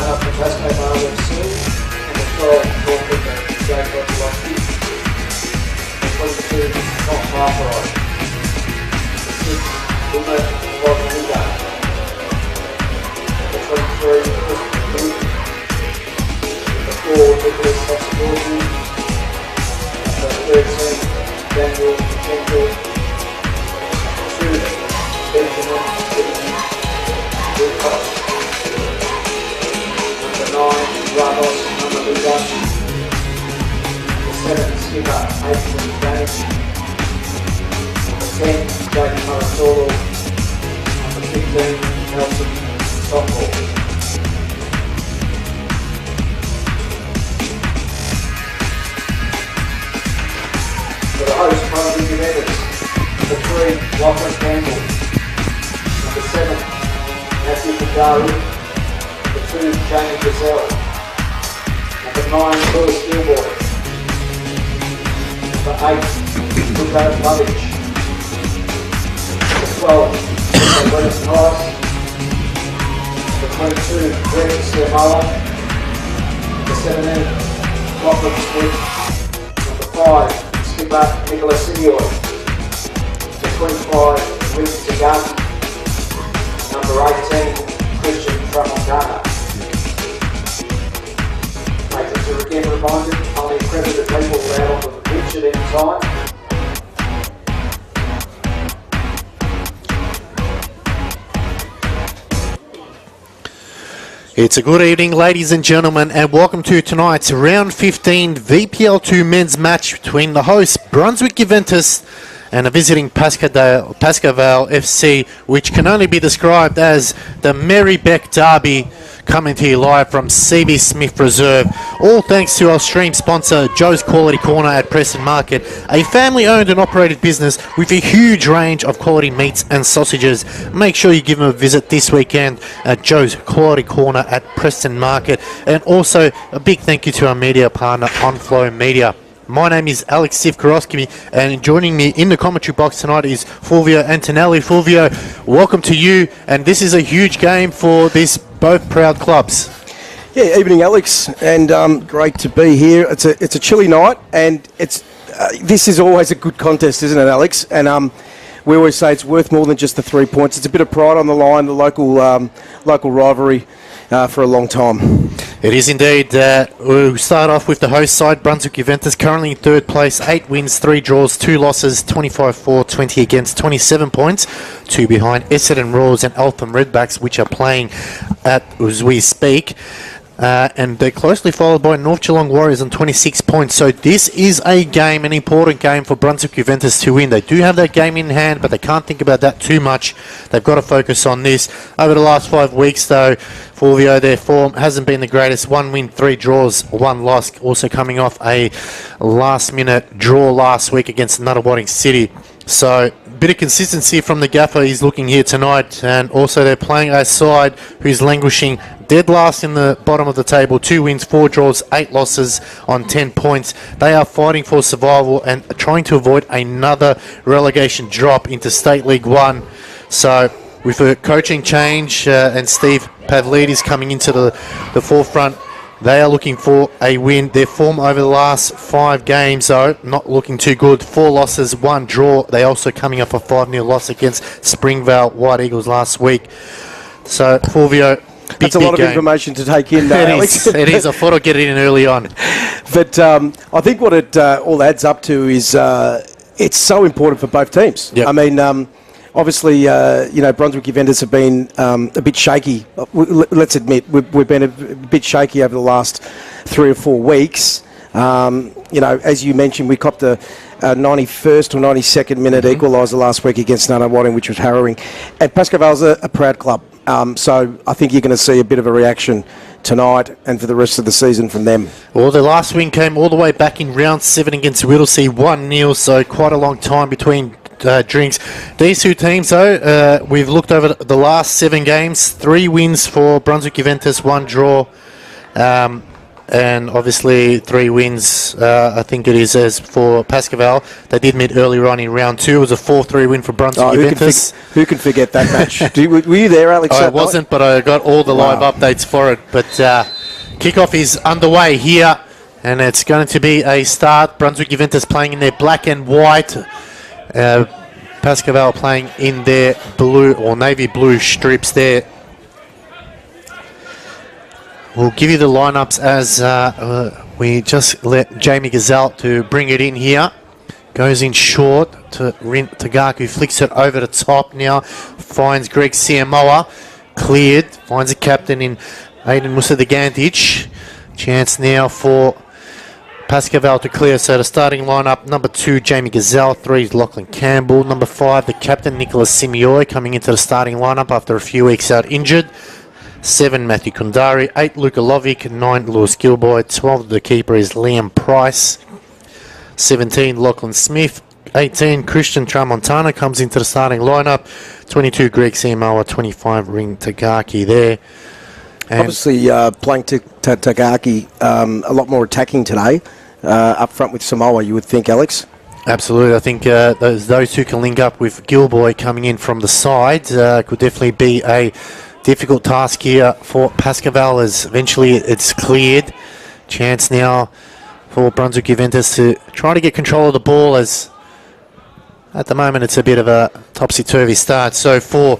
up for Pascoe Vale FC, number 12, goalkeeper Jacob Lofty, number 22, Tom Harper, number 6, Wilmer Rodrigo, number 23, Christian Luke, number 4, Nicholas Pascoe, number 13, Daniel Jenkins, 2, Benjamin Wilcox, number 9, Ramos Namaluga, number 7, skipper Adrian James, number 10, Jake Maratolo, number 15, Nelson Stockwell. For the host, Brunswick Juventus, number 3, Lachlan Campbell, number 7, Matthew Kadari, number 2, Jamie Gazelle, number 9, Lewis Gilboy, number 8, Luka Lovich, number 12, Brennan Price, number 22, Greg Sermala, number 17, Lachlan Smith, number 5, skipper Nicholas Sidioy, number 25, Rick Zagati, number 18, Christian Tramongana. Matrons are again reminded, only accredited people allowed onto the pitch at any time. It's a good evening, ladies and gentlemen, and welcome to tonight's Round 15 VPL2 men's match between the hosts Brunswick Juventus and a visiting Pascoe Vale FC, which can only be described as the Mary Beck Derby, coming to you live from CB Smith Reserve. All thanks to our stream sponsor, Joe's Quality Corner at Preston Market, a family-owned and operated business with a huge range of quality meats and sausages. Make sure you give them a visit this weekend at Joe's Quality Corner at Preston Market. And also a big thank you to our media partner, Onflow Media. My name is Alex Sivkarowski, and joining me in the commentary box tonight is Fulvio Antonelli. Fulvio, welcome to you, and this is a huge game for these both proud clubs. Yeah, evening, Alex, and great to be here. It's a chilly night, and this is always a good contest, isn't it, Alex? And we always say it's worth more than just the 3 points. It's a bit of pride on the line, the local rivalry for a long time. It is indeed. We'll start off with the host side, Brunswick Juventus, currently in third place, 8 wins, 3 draws, 2 losses, 25-4, 20 against, 27 points, 2 behind Essendon Roars and Eltham Redbacks, which are playing as we speak. And they're closely followed by North Geelong Warriors on 26 points. So this is a game, an important game for Brunswick Juventus to win. They do have that game in hand, but they can't think about that too much. They've got to focus on this. Over the last 5 weeks, though, Fulvio, their form hasn't been the greatest. 1 win, 3 draws, 1 loss. Also coming off a last-minute draw last week against Nunawading City. So a bit of consistency from the gaffer is looking here tonight. And also they're playing a side who's languishing dead last in the bottom of the table. 2 wins, 4 draws, 8 losses on 10 points. They are fighting for survival and trying to avoid another relegation drop into State League 1. So with a coaching change and Steve Pavlidis coming into the forefront, they are looking for a win. Their form over the last 5 games, though, not looking too good. 4 losses, 1 draw. They also coming up a 5-0 loss against Springvale White Eagles last week. So, Fulvio, that's a lot of information to take in, Alex. It is. I thought I'd get it in early on. But I think what it all adds up to is it's so important for both teams. Yep. I mean, obviously, Brunswick Juventus have been a bit shaky. Let's admit, we've been a bit shaky over the last 3 or 4 weeks. As you mentioned, we copped a 91st or 92nd minute equaliser last week against Nunawading, which was harrowing. And Pascoe Vale's a proud club. So I think you're going to see a bit of a reaction tonight and for the rest of the season from them. Well, the last win came all the way back in round 7 against Whittlesea, 1-0, so quite a long time between drinks. These two teams, though, we've looked over the last 7 games, 3 wins for Brunswick Juventus, 1 draw. and obviously 3 wins, I think it is, as for Pascoe Vale. They did meet earlier on in round 2. It was a 4-3 win for Brunswick Juventus. Who can forget that match? Were you there, Alex? I wasn't, but I got all the live updates for it. But kickoff is underway here, and it's going to be a start. Brunswick Juventus playing in their black and white. Pascoe Vale playing in their blue or navy blue strips there. We'll give you the lineups as we just let Jamie Gazelle to bring it in here. Goes in short to Rint Tagaku, flicks it over the top now. Finds Greg Siamoa, cleared. Finds a captain in Aiden Musa-Dagantic. Chance now for Pascoe Vale to clear. So the starting lineup, number 2, Jamie Gazelle. 3 is Lachlan Campbell. Number 5, the captain, Nicholas Simioi, coming into the starting lineup after a few weeks out injured. 7, Matthew Kundari. 8, Luka Lovic. 9, Lewis Gilboy. 12, the keeper is Liam Price. 17, Lachlan Smith. 18, Christian Tramontana comes into the starting lineup. 22, Greg Siamoa. 25, Ring Tagaki there. And obviously, playing Tagaki a lot more attacking today, up front with Samoa, you would think, Alex? Absolutely. I think those two can link up with Gilboy coming in from the side. Could definitely be a difficult task here for Pascoe Vale, as eventually it's cleared. Chance now for Brunswick Juventus to try to get control of the ball, as at the moment it's a bit of a topsy-turvy start. So for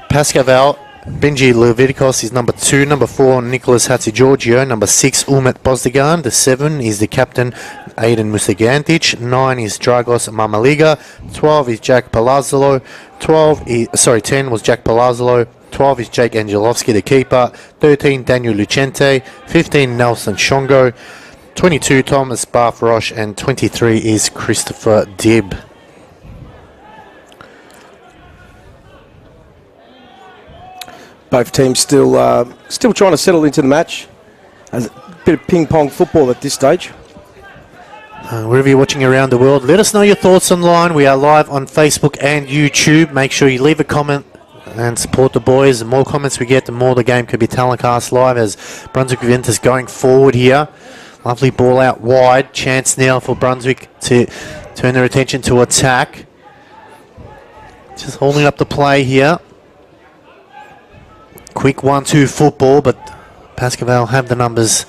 Pascoe Vale, Benji Levitikos is number 2. Number 4, Nicholas Hatzigeorgio. Number 6, Ulmet Bozdagan. The 7 is the captain, Aiden Musa-Gantic. 9 is Dragos Mamaliga. 12 is Jack Palazzo. 10 was Jack Palazzo. 12 is Jake Angelovsky, the keeper. 13, Daniel Lucente. 15, Nelson Shongo. 22, Thomas Barfrosh. And 23 is Christopher Dibb. Both teams still trying to settle into the match. A bit of ping-pong football at this stage. Wherever you're watching around the world, let us know your thoughts online. We are live on Facebook and YouTube. Make sure you leave a comment and support the boys. The more comments we get, the more the game could be telecast live, as Brunswick Juventus going forward here. Lovely ball out wide. Chance now for Brunswick to turn their attention to attack. Just holding up the play here. Quick 1-2 football, but Pascoe Vale have the numbers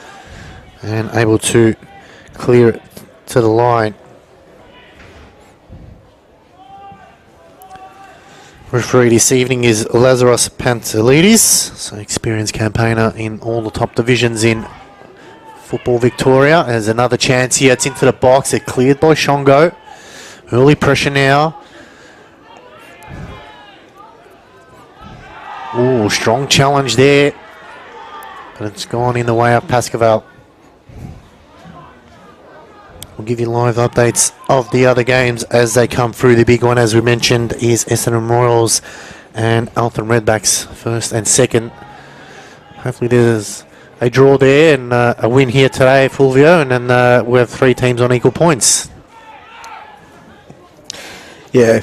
and able to clear it to the line. Referee this evening is Lazaros Pantelidis, so experienced campaigner in all the top divisions in Football Victoria. There's another chance here. It's into the box. It's cleared by Shongo. Early pressure now. Ooh, strong challenge there. But it's gone in the way of Pascoe Vale. We'll give you live updates of the other games as they come through. The big one, as we mentioned, is Essendon Royals and Alton Redbacks first and second. Hopefully there's a draw there and a win here today, Fulvio, and then we have 3 teams on equal points. Yeah.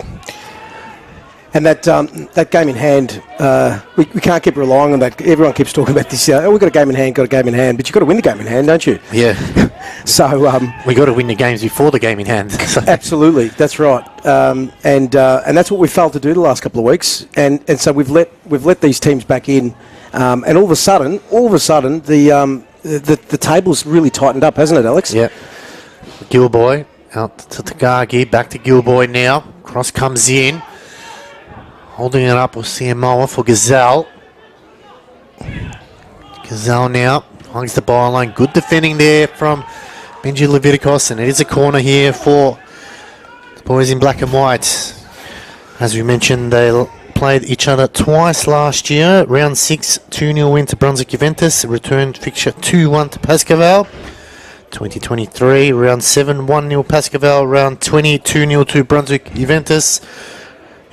And that game in hand, we can't keep relying on that. Everyone keeps talking about this. We've got a game in hand, but you've got to win the game in hand, don't you? Yeah. So we got to win the games before the game in hand. So. Absolutely, that's right. And that's what we failed to do the last couple of weeks. And so we've let these teams back in, and all of a sudden, the table's really tightened up, hasn't it, Alex? Yeah. Gilboy out to Tagagi, back to Gilboy now. Cross comes in. Holding it up with Siamoa for Gazelle. Gazelle now hugs the byline. Good defending there from Benji Levitikos, and it is a corner here for the boys in black and white. As we mentioned, they played each other twice last year. Round 6, 2-0 win to Brunswick Juventus. Return fixture 2-1 to Pascoe Vale. 2023, round 7, 1-0 Pascoe Vale. Round 20, 2-0 to Brunswick Juventus.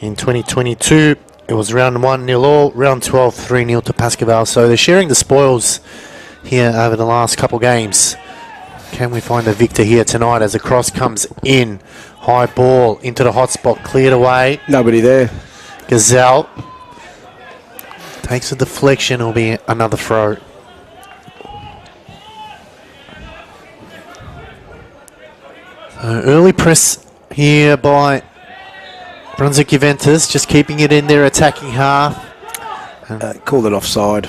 In 2022, it was round 1-0 all. Round 12, 3-0 to Pascoe Vale. So they're sharing the spoils here over the last couple games. Can we find a victor here tonight as the cross comes in? High ball into the hot spot, cleared away. Nobody there. Gazelle takes a deflection. It'll be another throw. Early press here by Brunswick Juventus, just keeping it in their attacking half. Called it offside.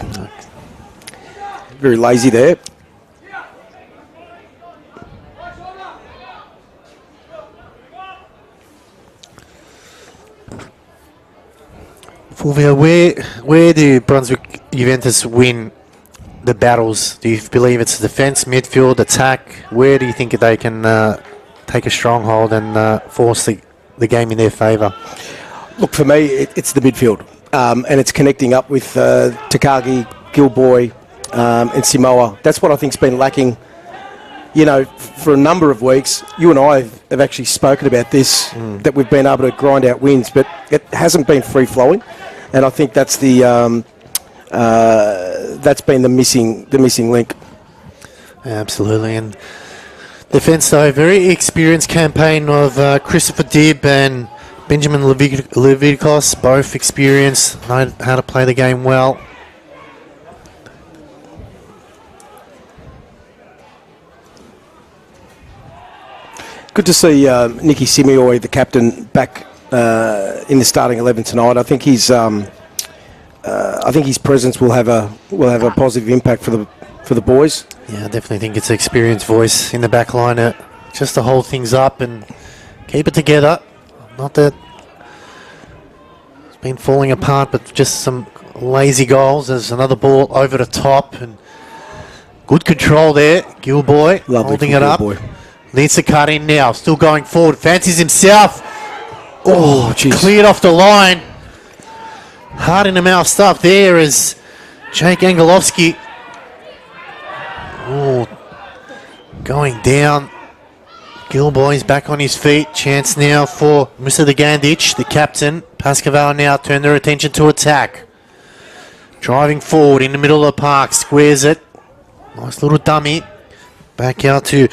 Very lazy there. Fulvio, where do Brunswick Juventus win the battles? Do you believe it's defence, midfield, attack? Where do you think they can take a stronghold and force the game in their favour? Look, for me, it's the midfield. And it's connecting up with Takagi, Gilboy, and Simoa. That's what I think's been lacking, for a number of weeks. You and I have actually spoken about this, that we've been able to grind out wins, but it hasn't been free-flowing. And I think that's that's been the missing link. Absolutely. And defence, though, very experienced campaign of Christopher Dibb and Benjamin Leviticos, both experienced, know how to play the game well. Good to see Nicky Simeoi, the captain, back in the starting 11 tonight. I think his presence will have a positive impact for the boys. Yeah, I definitely think it's an experienced voice in the back line just to hold things up and keep it together. Not that it's been falling apart, but just some lazy goals. There's another ball over the top and good control there. Gilboy holding it up. Needs to cut in now. Still going forward. Fancies himself. Oh, cleared off the line. Hard in the mouth stuff there is Jake Angelovsky. Oh, going down. Gilboy's back on his feet. Chance now for Musa Gandic, the captain. Pascoe Vale now turn their attention to attack. Driving forward in the middle of the park. Squares it. Nice little dummy. Back out to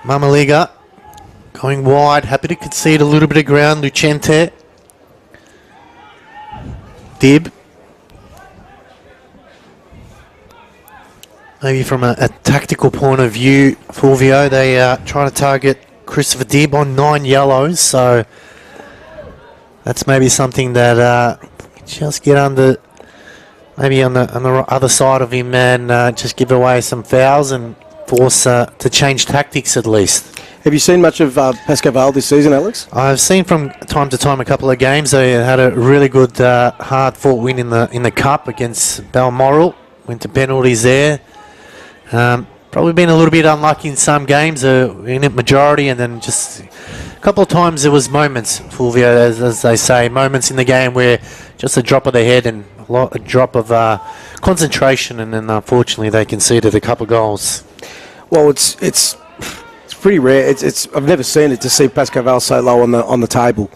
Mamaliga. Going wide. Happy to concede a little bit of ground. Lucente. Dibb. Maybe from a tactical point of view, Fulvio, they try to target Christopher Dibb on 9 yellows, so that's maybe something that just get under, maybe on the other side of him and just give away some fouls and force to change tactics at least. Have you seen much of Pascoe Vale this season, Alex? I've seen from time to time a couple of games. They had a really good hard-fought win in the cup against Balmoral. Went to penalties there. Probably been a little bit unlucky in some games, in a majority, and then just a couple of times there was moments, Fulvio, as they say, moments in the game where just a drop of the head and a drop of concentration, and then unfortunately they conceded a couple of goals. Well, it's pretty rare. I've never seen it to see Pascoe Vale so low on the table.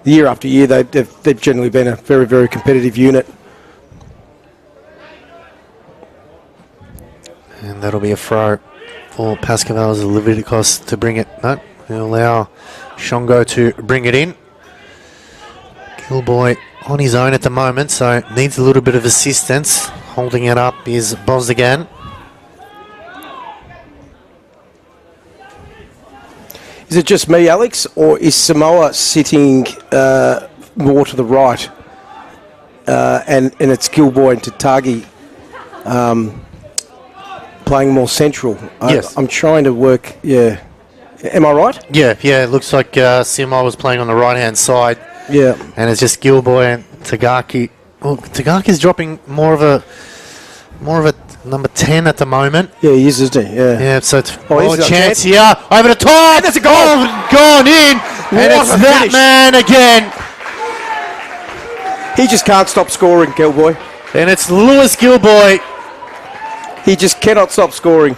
Year after year, they've generally been a very, very competitive unit. And that'll be a throw for Pascoe Vale's Leviticos to bring it. No, he'll allow Shongo to bring it in. Gilboy on his own at the moment, so needs a little bit of assistance. Holding it up is Bozdagan. Is it just me, Alex, or is Samoa sitting more to the right? And it's Gilboy and Tatagi playing more central. Yes. I'm trying to work, yeah. Am I right? Yeah, it looks like Simo was playing on the right-hand side. Yeah. And it's just Gilboy and Tagaki. Well, Tagaki's dropping more of a number 10 at the moment. Yeah, he is, isn't he? Yeah. Yeah, so it's a chance here. Over the top. That's a goal. Gone in. And it's that man again. He just can't stop scoring, Gilboy. And it's Lewis Gilboy. He just cannot stop scoring.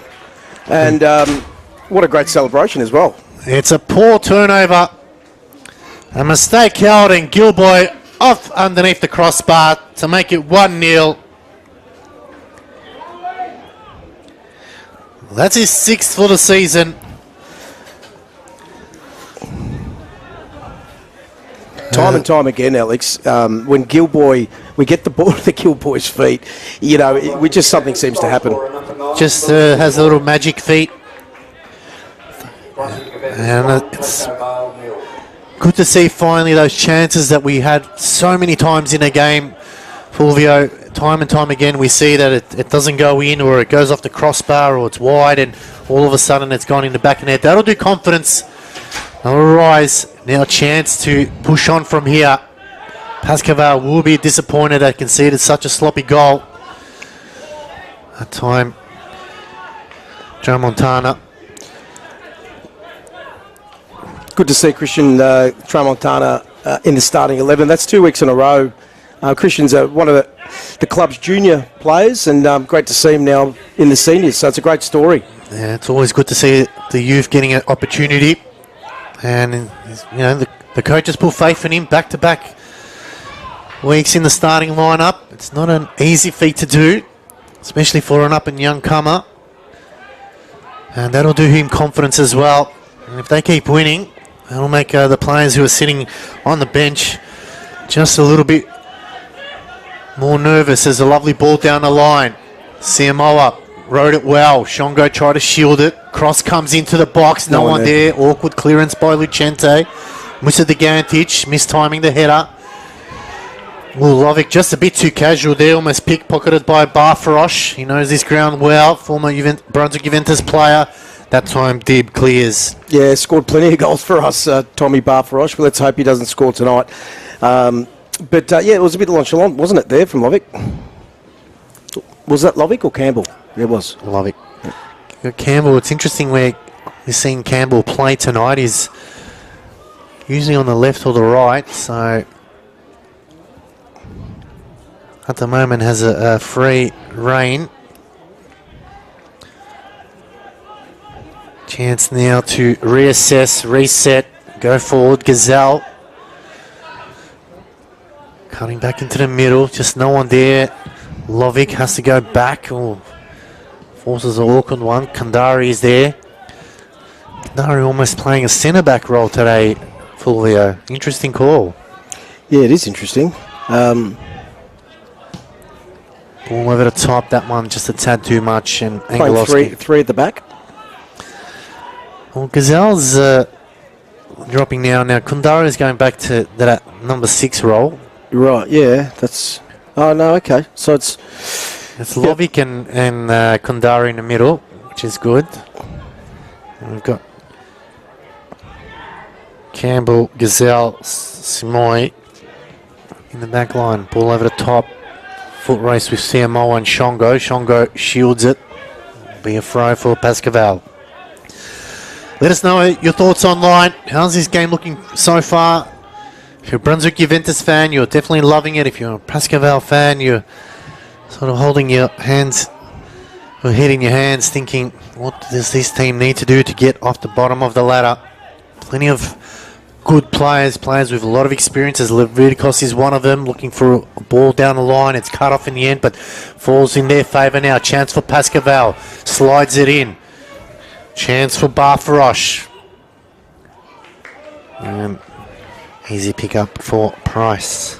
And what a great celebration as well. It's a poor turnover. A mistake held, and Gilboy off underneath the crossbar to make it 1-0. That's his 6th for the season. Time and time again, Alex, when Gilboy, we get the ball at the Gilboy's feet, something seems to happen. Just has a little magic feet. Brunswick Juventus And 1, it's Pascoe Vale 0. good to see finally those chances that we had so many times in a game, Fulvio. Time and time again we see that it doesn't go in, or it goes off the crossbar, or it's wide, and all of a sudden it's gone in the back of the net. That'll do confidence. All rise. Now a chance to push on from here. Pascoe Vale will be disappointed that conceded such a sloppy goal. That time, Tramontana. Good to see Christian Tramontana in the starting 11. That's 2 weeks in a row. Christian's one of the club's junior players, and great to see him now in the seniors. So it's a great story. Yeah, it's always good to see the youth getting an opportunity. And, you know, the coaches put faith in him back-to-back weeks in the starting lineup. It's not an easy feat to do, especially for an up-and-young comer. And that'll do him confidence as well. And if they keep winning, that'll make the players who are sitting on the bench just a little bit more nervous. There's a lovely ball down the line. Siamoa rode it well. Shongo tried to shield it. Cross comes into the box. No one there. Awkward clearance by Lucente. Musa De Gantic mistiming the header. Lovic just a bit too casual there. Almost pickpocketed by Barfarosh. He knows this ground well. Former Brunswick Juventus player. That time Dib clears. Yeah, scored plenty of goals for us, Tommy Barfarosh. But let's hope he doesn't score tonight. But yeah, it was a bit nonchalant, wasn't it, there from Lovic? Was that Lovic or Campbell? It was. Lovic. Campbell, it's interesting where we're seeing Campbell play tonight. He's usually on the left or the right, so at the moment has a free rein. Chance now to reassess, reset, go forward. Gazelle cutting back into the middle, just no one there. Lovic has to go back. Oh, forces an awkward one. Kandari is there. Kandari almost playing a centre-back role today, Fulvio. Interesting call. Yeah, it is interesting. Ball over the top, that one just a tad too much. And Playing three at the back. Well, Gazelle's dropping now. Now, Kundari is going back to that number 6 role. Right, yeah, that's... Oh, no, okay. So it's Lovic and Kundari in the middle, which is good. And we've got Campbell, Gazelle, Simoy in the back line. Ball over the top. Foot race with CMO and Shongo. Shongo shields it. Be a throw for Pascoe Vale. Let us know your thoughts online. How's this game looking so far? If you're a Brunswick Juventus fan, you're definitely loving it. If you're a Pascoe Vale fan, you're sort of holding your hands, or head in your hands, thinking, what does this team need to do to get off the bottom of the ladder? Plenty of good players with a lot of experiences. Leviticos is one of them, looking for a ball down the line. It's cut off in the end, but falls in their favour now. Chance for Pascoe Vale. Slides it in. Chance for Barfarosh. And easy pick up for Price.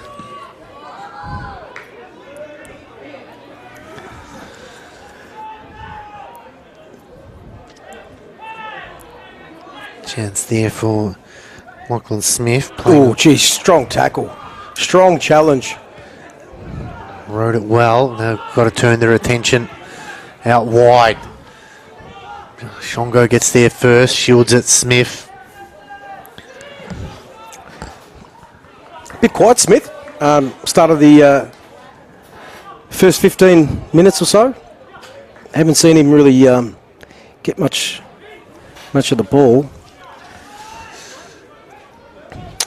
Chance there for Lachlan Smith. Oh, geez, strong tackle. Strong challenge. Rode it well. Now got to turn their attention out wide. Shongo gets there first, shields it, Smith. Bit quiet, Smith. Start of the first 15 minutes or so. Haven't seen him really get much of the ball.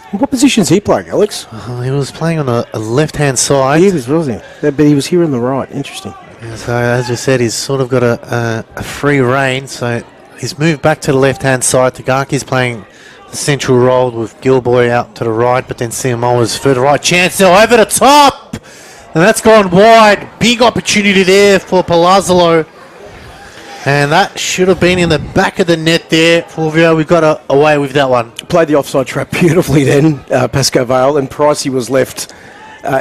What position's he playing, Alex? He was playing on a left-hand side. He was, wasn't he? But he was here on the right. Interesting. Yeah, so as you said, he's sort of got a free rein. So he's moved back to the left-hand side. Tagaki's playing the central role with Gilboy out to the right, but then Siamoa's further right. Chance now over the top! And that's gone wide. Big opportunity there for Palazzolo. And that should have been in the back of the net there. Fulvio, we got away with that one. Played the offside trap beautifully then, Pascoe Vale, and Pricey was left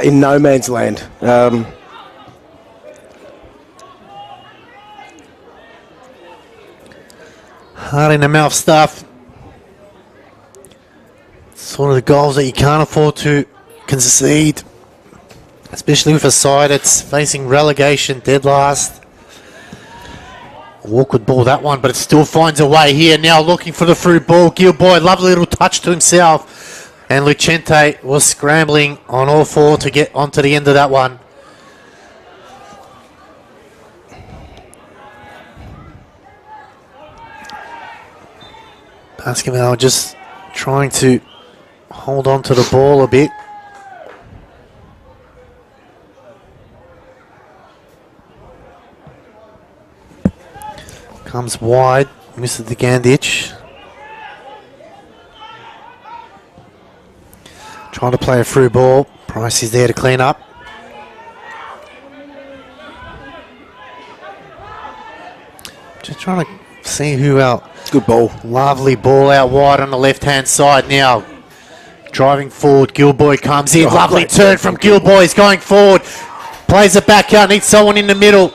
in no man's land. Hard in the mouth stuff. Sort of the goals that you can't afford to concede, especially with a side that's facing relegation dead last. Awkward ball, that one, but it still finds a way here. Now looking for the through ball. Gilboy, lovely little touch to himself. And Lucente was scrambling on all four to get onto the end of that one. Pascoe Vale just trying to hold on to the ball a bit. Comes wide, misses the Gandich. Trying to play a through ball. Price is there to clean up. Just trying to see who out. Good ball. Lovely ball out wide on the left-hand side now. Driving forward, Gilboy comes in. Lovely turn from Gilboy. He's going forward. Plays it back out. Needs someone in the middle.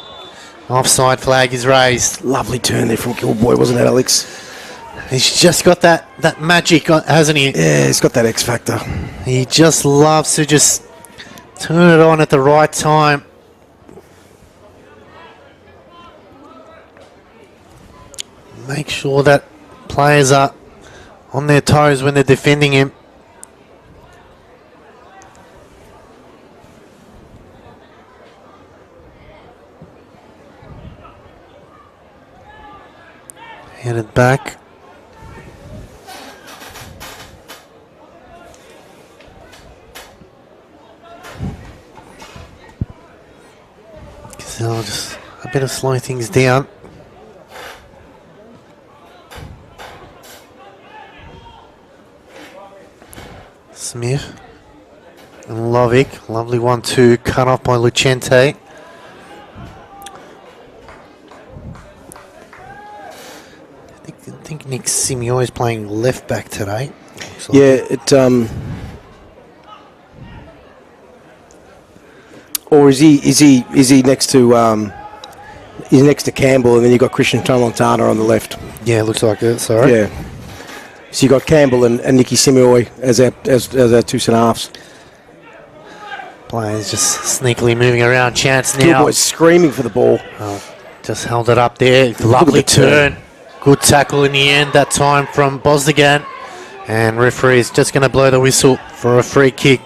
Offside flag is raised. Lovely turn there from Gilboy, wasn't it, Alex? He's just got that magic, hasn't he? Yeah, he's got that X factor. He just loves to just turn it on at the right time. Make sure that players are on their toes when they're defending him. Headed back. So just a bit of slow things down. Smith and Lovic, lovely 1-2, cut off by Lucente. I think Nick Simio is playing left back today. Yeah, or is he next to he's next to Campbell, and then you got Christian Tramontana on the left. Yeah, looks like it. Sorry. Yeah. So you got Campbell and Nicky Simioy as our two centre halves. Players just sneakily moving around. Chance now. Gilboy's screaming for the ball. Oh, just held it up there. Lovely turn. Good tackle in the end that time from Bosdigan. And referee is just going to blow the whistle for a free kick.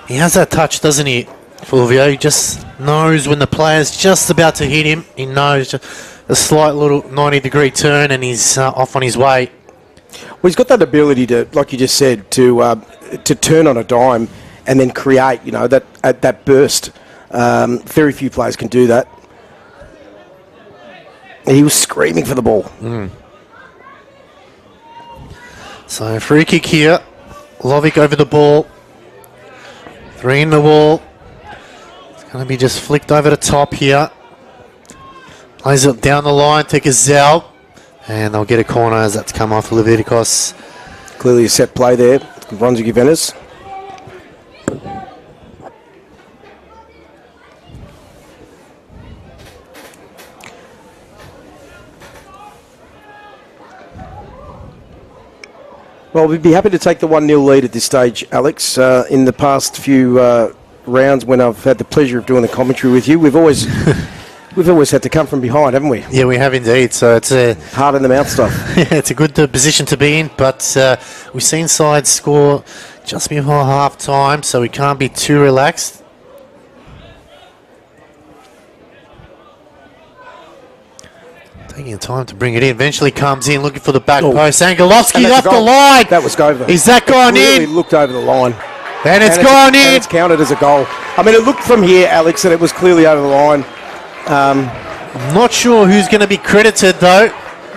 He has that touch, doesn't he, Fulvio? He just knows when the player's just about to hit him. He knows just a slight little 90-degree turn and he's off on his way. Well, he's got that ability to, like you just said, to turn on a dime and then create, that burst. Very few players can do that. He was screaming for the ball. So free kick here. Lovic over the ball. 3 in the wall. It's going to be just flicked over the top here. Plays it down the line to Gazelle. And they'll get a corner as that's come off Leviticos. Clearly a set play there. Brunswick Juventus. Well, we'd be happy to take the 1-0 lead at this stage, Alex. In the past few rounds when I've had the pleasure of doing the commentary with you, we've always had to come from behind, haven't we? Yeah, we have indeed. So it's a hard in the mouth stuff. Yeah, it's a good position to be in, but we've seen sides score just before half time, so we can't be too relaxed. Taking time to bring it in. Eventually comes in, looking for the back post. Angelovski's off the line. That was over. Is that gone in? Really looked over the line. And it's gone in. And it's counted as a goal. I mean, it looked from here, Alex, and it was clearly over the line. I'm not sure who's going to be credited, though.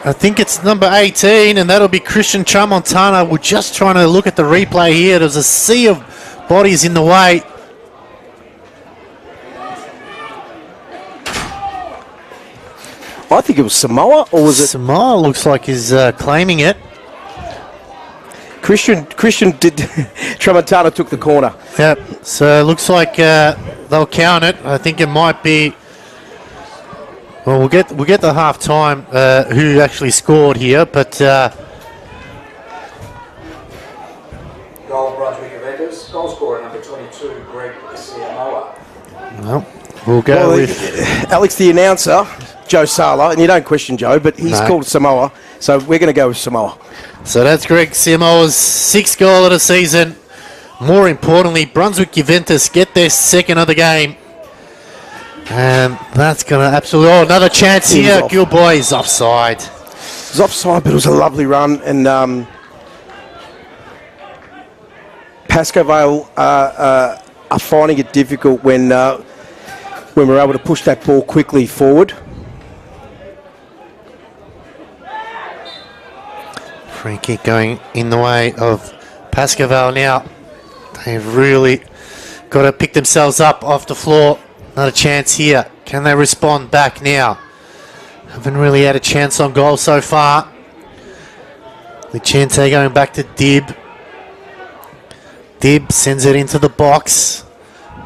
I think it's number 18, and that'll be Christian Tramontana. We're just trying to look at the replay here. There's a sea of bodies in the way. I think it was Samoa, or was it? Samoa looks like he's claiming it. Christian did. Tramontana took the corner. Yep. So it looks like they'll count it. I think it might be. Well, we'll get the half time who actually scored here, but Goal Brunswick Juventus. Goal scorer number 22, Greg Siamoa. well, we'll go with Alex, the announcer, Joe Sala, and you don't question Joe, but he's called Samoa, so we're going to go with Samoa. So that's Greg Siamoa's 6th goal of the season. More importantly, Brunswick Juventus get their second of the game. And that's going to absolutely... Oh, another chance here. Gilboy is offside. It was offside, but it was a lovely run. And Pascoe Vale are finding it difficult when we're able to push that ball quickly forward. Free kick going in the way of Pascoe Vale now. They've really got to pick themselves up off the floor. Not a chance here. Can they respond back now? Haven't really had a chance on goal so far. Lucente going back to Dib. Dib sends it into the box.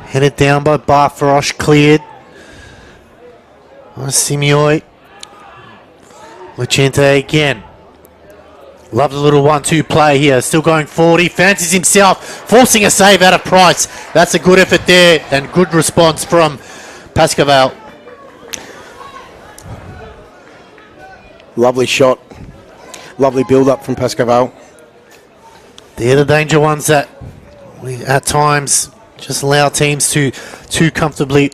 Headed down by Barfarosh, cleared. Simioi. Lucente again. Love the little 1-2 play here. Still going forward. He fancies himself. Forcing a save out of Price. That's a good effort there and good response from Pascoe Vale. Lovely shot. Lovely build-up from Pascoe Vale. They're the danger ones that we at times just allow teams to too comfortably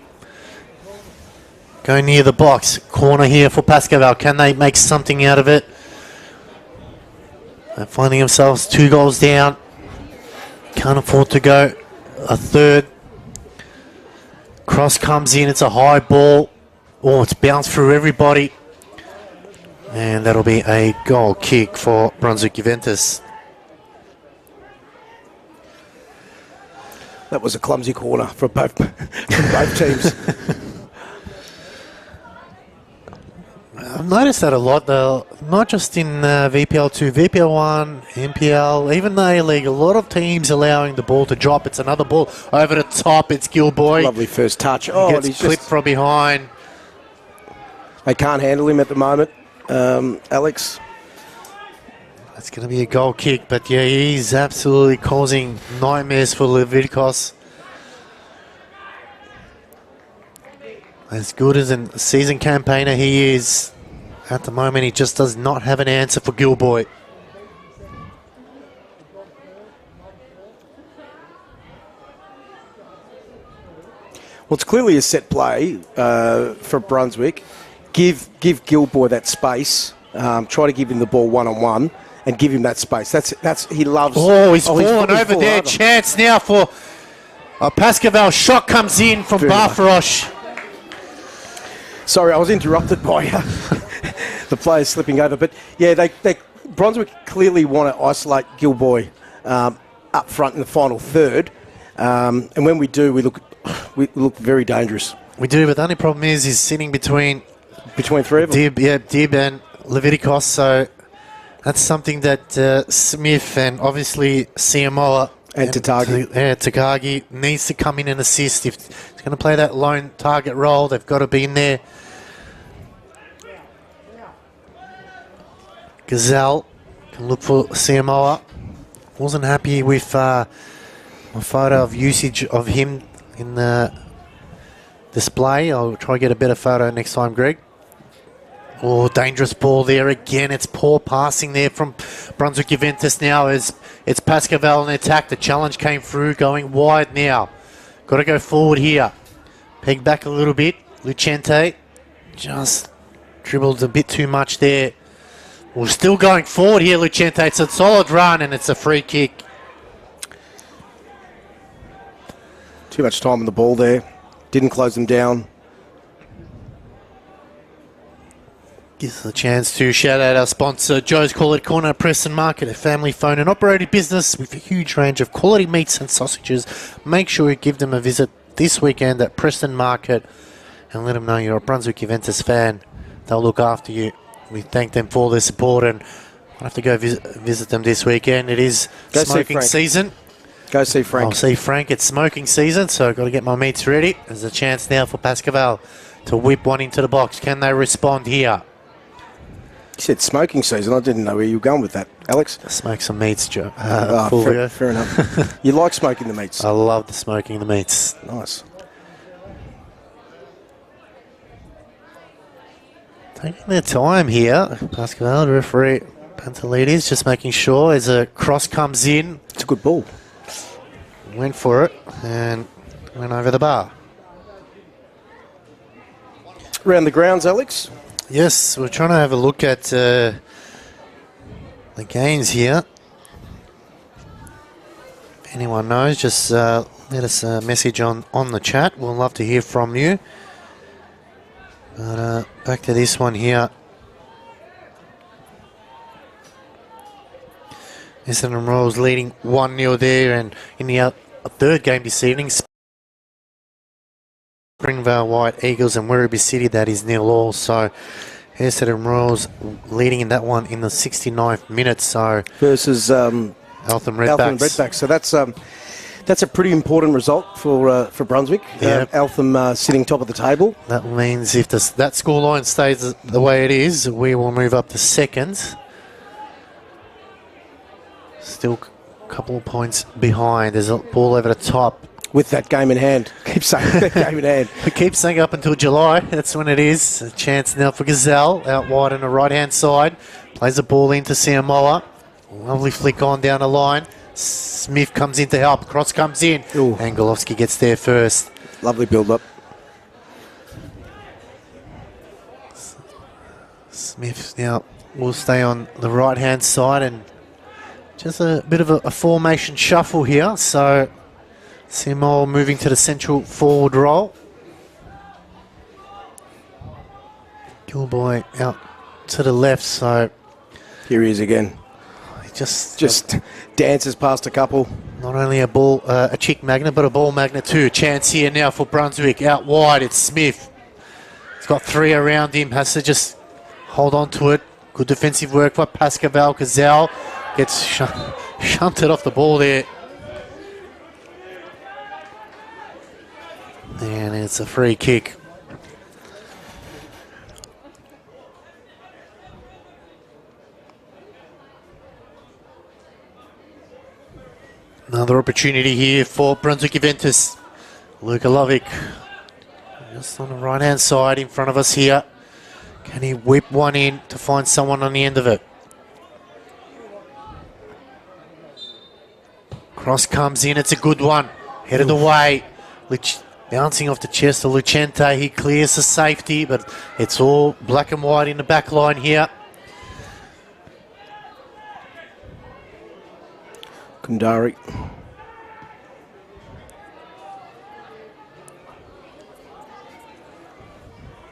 go near the box. Corner here for Pascoe Vale. Can they make something out of it? They're finding themselves 2 goals down. Can't afford to go a third. Cross comes in. It's a high ball. Oh, it's bounced through everybody. And that'll be a goal kick for Brunswick Juventus. That was a clumsy corner for both teams. I've noticed that a lot, though, not just in VPL2, VPL1, MPL, even the A-League, a lot of teams allowing the ball to drop. It's another ball over the top. It's Gilboy. Lovely first touch. Oh, gets clipped from behind. They can't handle him at the moment, Alex. That's going to be a goal kick, but yeah, he's absolutely causing nightmares for Leviticos. As good as a season campaigner he is, at the moment he just does not have an answer for Gilboy. Well, it's clearly a set play for Brunswick. Give Gilboy that space. Try to give him the ball one-on-one and give him that space. That's he loves. Oh, he's fallen over there. Chance now for Pascoe Vale. Shot comes in from Barfarosh. Sorry, I was interrupted by the players slipping over. But yeah, Brunswick clearly want to isolate Gilboy up front in the final third. And when we do, we look very dangerous. We do, but the only problem is he's sitting between three of them. Dib and Leviticos. So that's something that Smith and obviously Siamoa and Takagi needs to come in and assist. If he's going to play that lone target role, they've got to be in there. Gazelle can look for Siamoa. Wasn't happy with my photo of usage of him in the display. I'll try to get a better photo next time, Greg. Oh, dangerous ball there again. It's poor passing there from Brunswick Juventus now as it's Pascoe Vale in attack. The challenge came through, going wide now. Got to go forward here. Peg back a little bit. Lucente just dribbled a bit too much there. We're still going forward here, Lucente. It's a solid run and it's a free kick. Too much time on the ball there. Didn't close them down. Gives us a chance to shout out our sponsor, Joe's Quality Corner, Preston Market, a family-phone and operated business with a huge range of quality meats and sausages. Make sure you give them a visit this weekend at Preston Market and let them know you're a Brunswick Juventus fan. They'll look after you. We thank them for their support and I'll have to go visit them this weekend. It is smoking season. Go see Frank. I'll see Frank. It's smoking season, so I've got to get my meats ready. There's a chance now for Pascoe Vale to whip one into the box. Can they respond here? You said smoking season. I didn't know where you were going with that, Alex. Smoke some meats, Joe. Fair enough. You like smoking the meats? I love the smoking the meats. Nice. Taking their time here. Pascoe Vale, the referee, Pantelides, just making sure as a cross comes in. It's a good ball. Went for it and went over the bar. Around the grounds, Alex. Yes, we're trying to have a look at the gains here. If anyone knows, just let us a message on the chat. We'll love to hear from you. But back to this one here. Essendon Royals leading 1-0 there, and in the third game this evening, Springvale White Eagles and Werribee City, that is 0-0. So Essendon Royals leading in that one in the 69th minute. So versus Eltham Redbacks. So that's a pretty important result for Brunswick. Yep. Eltham sitting top of the table. That means if that scoreline stays the way it is, we will move up to second. Still a couple of points behind. There's a ball over the top. With that game in hand. Keep saying that game in hand. We keep saying up until July. That's when it is. A chance now for Gazelle. Out wide on the right-hand side. Plays the ball into Samoa. Lovely flick on down the line. Smith comes in to help. Cross comes in. Ooh. And Golovski gets there first. Lovely build-up. Smith now will stay on the right-hand side, and just a bit of a formation shuffle here. So Samoa moving to the central forward role. Gilboy out to the left, so Here he is again. he just Dances past a couple. not only a chick magnet, but a ball magnet too. Chance here now for Brunswick. Out wide, it's Smith. He's got three around him, has to just hold on to it. Good defensive work by Pascoe Vale. Gazelle gets shunted off the ball there. And it's a free kick. Another opportunity here for Brunswick Juventus. Luka Lovic just on the right hand side in front of us here. Can he whip one in to find someone on the end of it? Cross comes in, it's a good one. Headed away. Bouncing off the chest of Lucente. He clears the safety, but it's all black and white in the back line here. Kundari.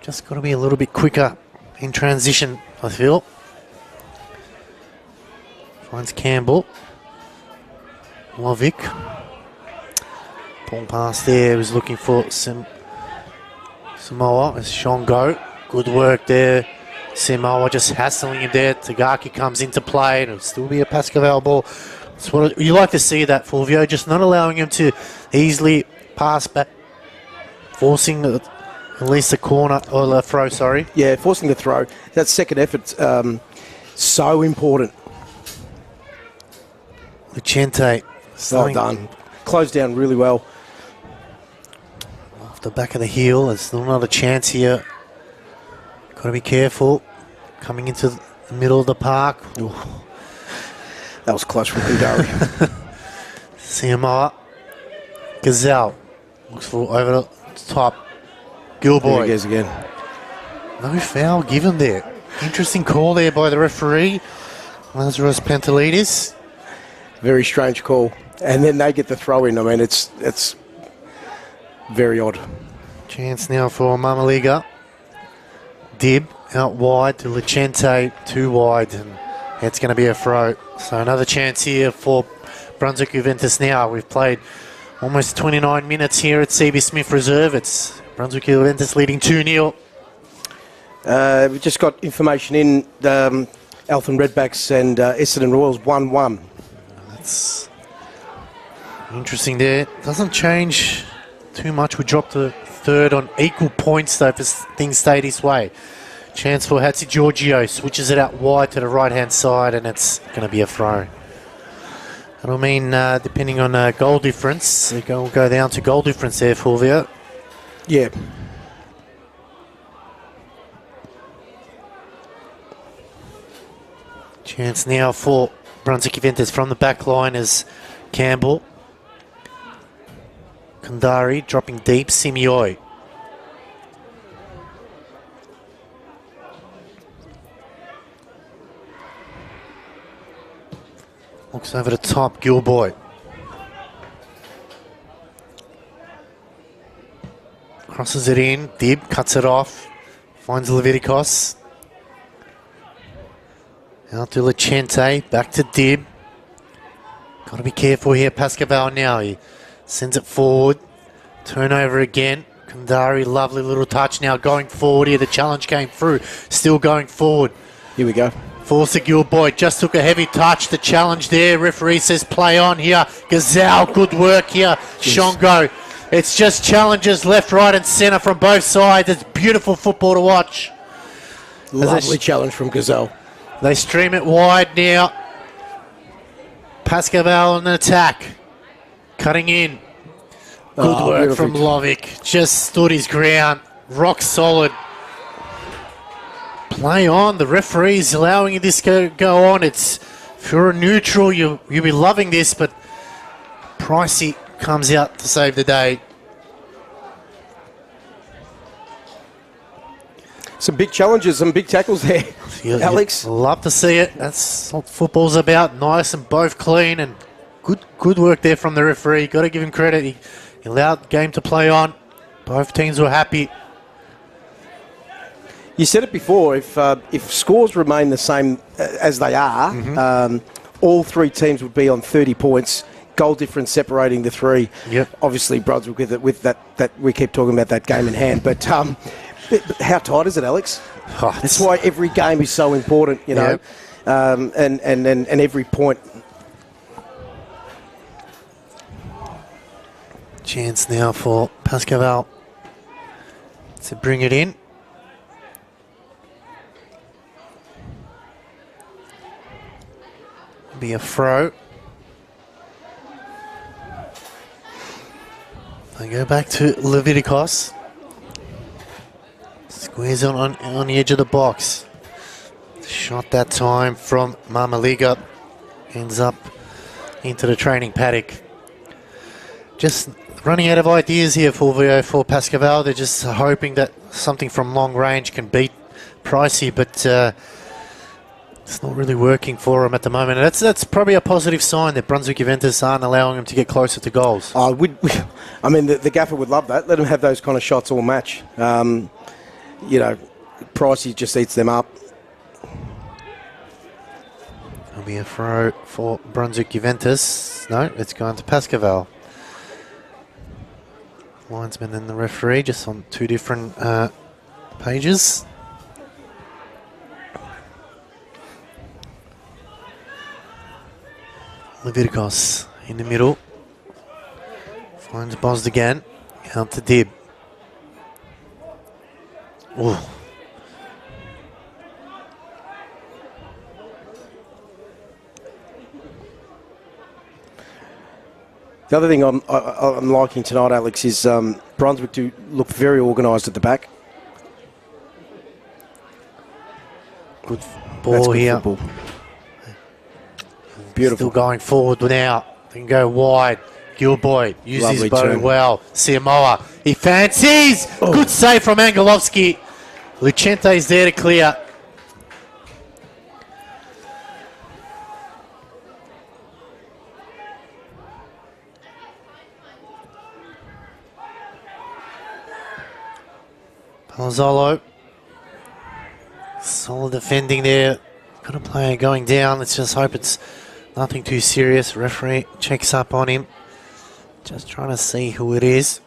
Just got to be a little bit quicker in transition, I feel. Finds Campbell. Lovic. Ball pass there, was looking for Samoa. It's Sean Goat. Good work there. Samoa just hassling him there. Tagaki comes into play, and it'll still be a Pascoe Vale ball. That's what you like to see, that Fulvio, just not allowing him to easily pass back, forcing at least a corner or a throw. Sorry. Yeah, forcing the throw. That second effort, so important. Lucente. Well done. Closed down really well. Off the back of the heel. There's still another chance here. Got to be careful. Coming into the middle of the park. Ooh. That was close from Kundari. Samoa. Gazelle. Looks for over the top. There he Gilboy. goes again. No foul given there. Interesting call there by the referee. Lazarus Pantelides. Very strange call. And then they get the throw in. I mean, it's very odd. Chance now for Mamaliga. Dib out wide to Lucente, too wide, and it's going to be a throw. So another chance here for Brunswick Juventus now. We've played almost 29 minutes here at CB Smith Reserve. It's Brunswick Juventus leading 2-0. We just got information in. Eltham Redbacks and Essendon Royals 1-1. That's interesting there. Doesn't change too much. We dropped to third on equal points, though, if things stay this way. Chance for Hatzi Giorgio. Switches it out wide to the right-hand side, and it's going to be a throw. That'll mean, depending on goal difference, we'll go down to goal difference there, Fulvio. Yeah. Chance now for Brunswick Juventus from the back line is Campbell. Kandari dropping deep, Simioi. Looks over the top, Gilboy. Crosses it in, Dib cuts it off, finds Leviticos. Out to Lachente, back to Dib. Got to be careful here, Pascoe Vale now. He sends it forward, turnover again. Kandari, lovely little touch now going forward here. The challenge came through, still going forward. Here we go. Force the Gilboy, just took a heavy touch. The challenge there, referee says play on here. Gazelle, good work here. Shongo, it's just challenges left, right and centre from both sides. It's beautiful football to watch. Lovely challenge from Gazelle. They stream it wide now. Pascoe Vale on the attack. Cutting in. Good work from Lovic. Just stood his ground. Rock solid. Play on. The referee's allowing this to go on. It's, if you're a neutral, you'll be loving this, but Pricey comes out to save the day. Some big challenges, some big tackles there, Alex. Love to see it. That's what football's about. Nice and both clean, and good work there from the referee. Got to give him credit. He allowed the game to play on. Both teams were happy. You said it before, if scores remain the same as they are, all three teams would be on 30 points, goal difference separating the three. Yep. Obviously, Brunswick with that we keep talking about that game in hand, but how tight is it, Alex? Oh, that's why every game is so important, you know, and every point. Chance now for Pascoe Vale to bring it in. Be a throw. They go back to Leviticos. Squares on the edge of the box. Shot that time from Mamaliga. Ends up into the training paddock. Just running out of ideas here for Pascoe Vale. They're just hoping that something from long range can beat Pricey, but it's not really working for them at the moment. And that's probably a positive sign that Brunswick Juventus aren't allowing them to get closer to goals. I mean, the gaffer would love that. Let them have those kind of shots all match. You know, Pricey just eats them up. It'll be a throw for Brunswick Juventus. No, it's going to Pascoe Vale. Linesman and the referee just on two different pages. Leviticos in the middle. Finds Bosd again. Out to Dib. Ooh. The other thing I'm liking tonight, Alex, is Brunswick do look very organised at the back. Good ball here. Football. Beautiful. Still going forward now. They can go wide. Gilboy uses his bow well. Siamoa, he fancies. Oh. Good save from Angelovski. Lucente is there to clear. Palazzolo. Solid defending there. Got a player going down. Let's just hope it's nothing too serious. Referee checks up on him. Just trying to see who it is.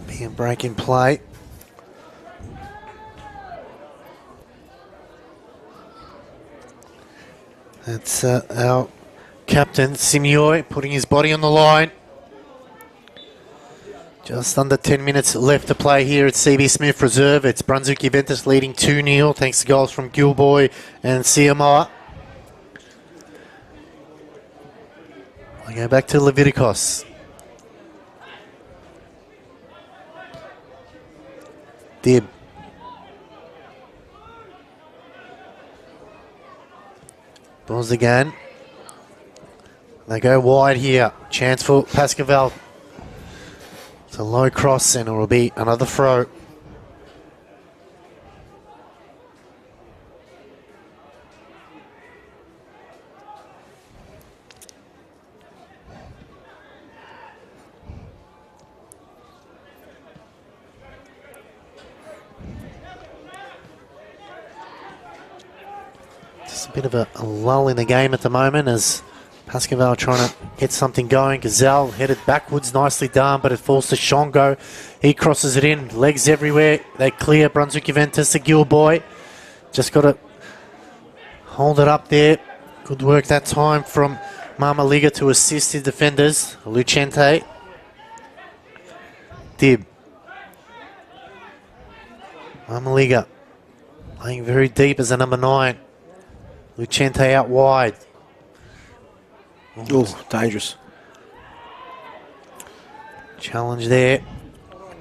Be a break in play. That's our captain, Simeoi, putting his body on the line. Just under 10 minutes left to play here at CB Smith Reserve. It's Brunswick Juventus leading 2-0 thanks to goals from Gilboy and Siamoa. We go back to Leviticos. Dib. Balls again. They go wide here. Chance for Pascoe Vale. It's a low cross and it will be another throw. Just a bit of a lull in the game at the moment as Pascoe Vale trying to get something going. Gazelle headed backwards, nicely done, but it falls to Shongo. He crosses it in, legs everywhere. They clear Brunswick Juventus to Gilboy. Just got to hold it up there. Good work that time from Marmaliga to assist his defenders. Lucente. Dib. Marmaliga playing very deep as a number 9. Lucente out wide. Oh, dangerous. Challenge there.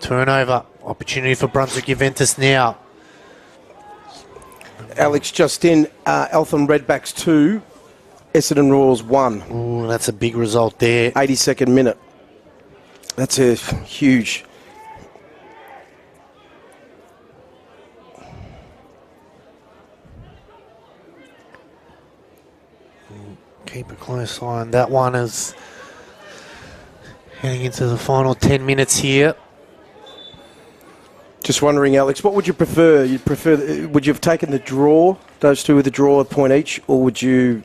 Turnover. Opportunity for Brunswick Juventus now. Alex, just in, Eltham Redbacks 2, Essendon Royals 1. Ooh, that's a big result there. 82nd minute. That's a huge. Keep a close eye on that one as heading into the final 10 minutes here. Just wondering, Alex, what would you prefer? Would you have taken the draw, those two with the draw, a point each, or would you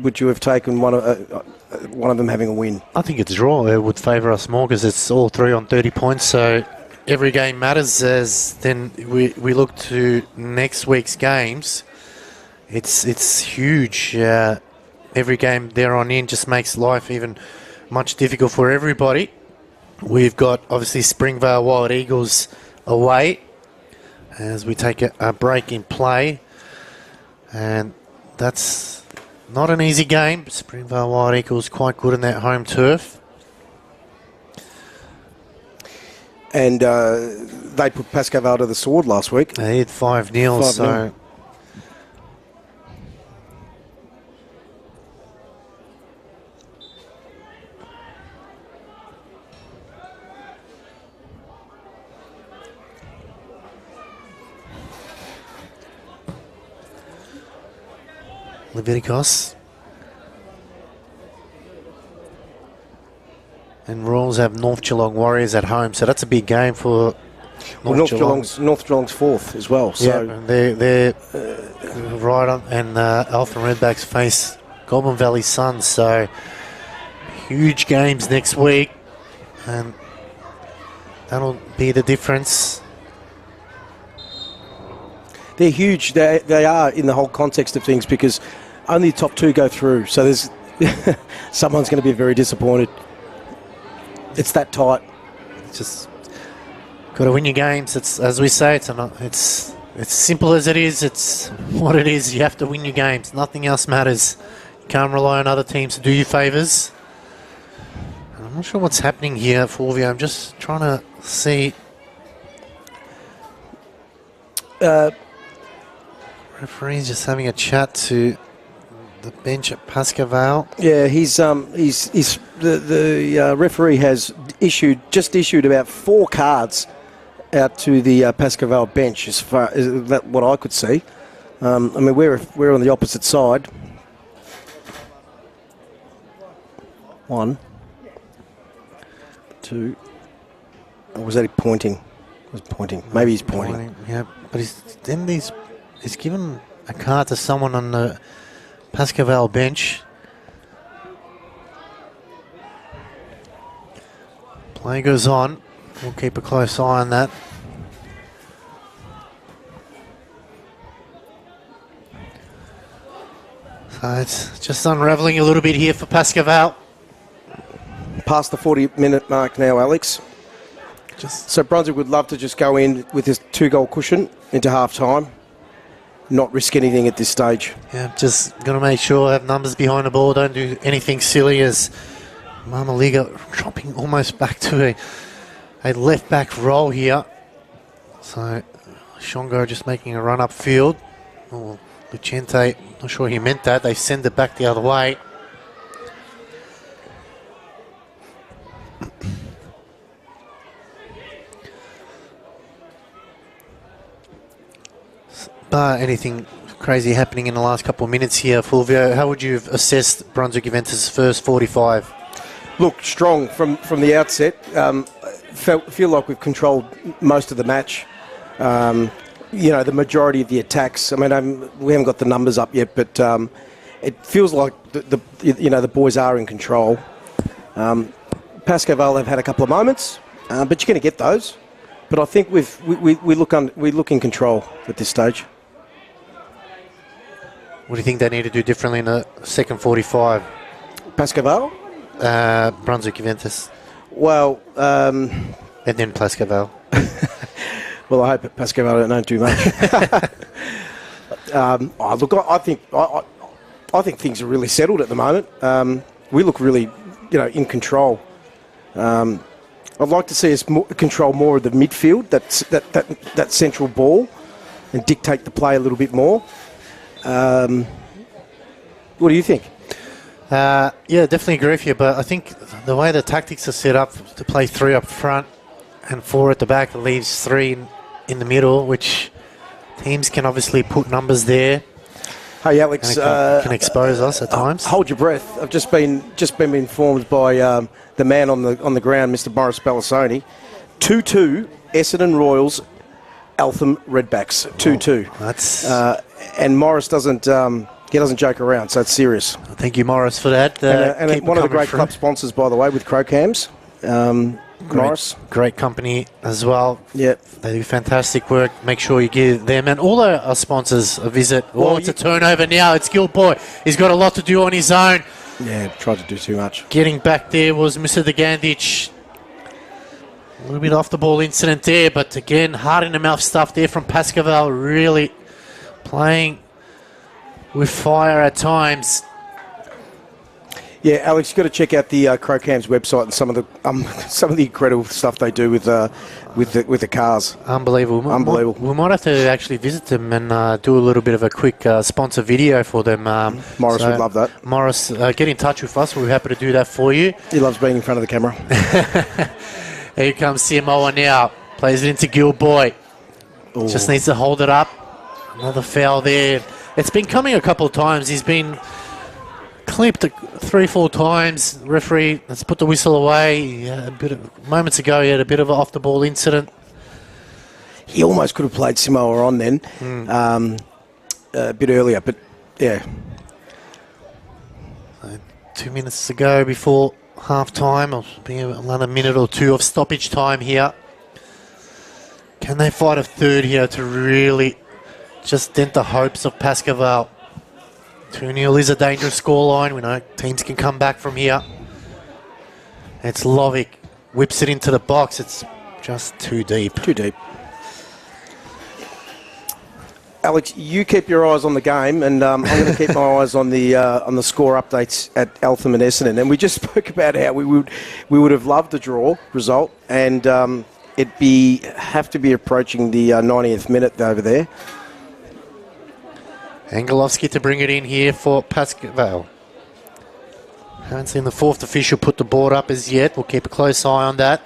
have taken one of them having a win? I think it's draw. It would favour us more because it's all 3 on 30 points. So every game matters. As then we look to next week's games. It's huge. Every game there on in just makes life even much difficult for everybody. We've got obviously Springvale Wild Eagles away as we take a break in play, and that's not an easy game. Springvale Wild Eagles quite good in that home turf, and they put Pascoe Vale to the sword last week. They hit 5-0, so Leviticos. And Royals have North Geelong Warriors at home, so that's a big game for North Geelong's fourth as well. So yeah, they're right on, and Eltham Redbacks face Goulburn Valley Suns, so huge games next week, and that'll be the difference. They're huge. They are in the whole context of things because only the top 2 go through. So there's someone's going to be very disappointed. It's that tight. Just got to win your games. It's, as we say, it's simple as it is. It's what it is. You have to win your games. Nothing else matters. You can't rely on other teams to do you favours. I'm not sure what's happening here, Fulvio. I'm just trying to see. Referee's just having a chat to the bench at Pascoe Vale. Yeah, the referee has just issued about 4 cards out to the Pascoe Vale bench, as far as that what I could see. I mean, we're on the opposite side. 1, 2. Or was that pointing? It was pointing. Maybe he's pointing. Yeah, but he's given a card to someone on the Pascoe Vale bench. Play goes on. We'll keep a close eye on that. It's just unravelling a little bit here for Pascoe Vale. Past the 40-minute mark now, Alex. So Brunswick would love to just go in with this 2-goal cushion into half-time, not risk anything at this stage. Yeah, just going to make sure I have numbers behind the ball, don't do anything silly as Mama Liga dropping almost back to a left-back role here. So Shongo just making a run upfield. Oh, Lucente, not sure he meant that. They send it back the other way. Anything crazy happening in the last couple of minutes here, Fulvio? How would you have assessed Brunswick Juventus' first 45? Look, strong from the outset. Feel like we've controlled most of the match. The majority of the attacks. I mean, we haven't got the numbers up yet, but it feels like the boys are in control. Pascoe Vale have had a couple of moments, but you're going to get those. But I think we look in control at this stage. What do you think they need to do differently in the second 45? Pascoe Vale? Brunswick Juventus. Well... and then Pascoe Vale. Well, I hope at Pascoe Vale don't do much. I think things are really settled at the moment. We look really, in control. I'd like to see us control more of the midfield, that central ball, and dictate the play a little bit more. What do you think? Yeah, definitely agree with you, but I think the way the tactics are set up to play 3 up front and 4 at the back leaves 3 in the middle, which teams can obviously put numbers there. Hey, Alex, can expose us at times. Hold your breath. I've just been informed by the man on the ground, Mr. Morris Bellasoni. 2-2, Essendon Royals, Eltham Redbacks. 2-2. Oh, that's and Morris doesn't joke around, so it's serious. Thank you, Morris, for that. And one of the great club sponsors, by the way, with Crocams. Morris. Great company as well. Yeah. They do fantastic work. Make sure you give them and all our sponsors a visit. Well, it's a turnover now. It's Gilboy. He's got a lot to do on his own. Yeah, tried to do too much. Getting back there was Mr. Degandich. A little bit off the ball incident there, but again, hard in the mouth stuff there from Pascoe Vale. Really playing with fire at times. Yeah, Alex, you've got to check out the Crocams website and some of the incredible stuff they do with the cars. Unbelievable. We might have to actually visit them and do a little bit of a quick sponsor video for them. Morris would love that. Morris, get in touch with us. We're happy to do that for you. He loves being in front of the camera. Here comes Siamoa now. Plays it into Gilboy. Ooh. Just needs to hold it up. Another foul there. It's been coming a couple of times. He's been clipped 3-4 times. Referee has put the whistle away. Moments ago, he had a bit of an off-the-ball incident. He almost could have played Samoa on then a bit earlier, but yeah. 2 minutes to go before half-time. I'll be another minute or 2 of stoppage time here. Can they fight a third here to really just dent the hopes of Pascoe Vale? 2-0 is a dangerous scoreline. We know teams can come back from here. It's Lovick. Whips it into the box. It's just too deep. Too deep. Alex, you keep your eyes on the game, and I'm going to keep my eyes on the score updates at Eltham and Essendon. And we just spoke about how we would have loved a draw result, and it'd have to be approaching the 90th minute over there. Angelovski to bring it in here for Pascoe Vale. Haven't seen the 4th official put the board up as yet. We'll keep a close eye on that.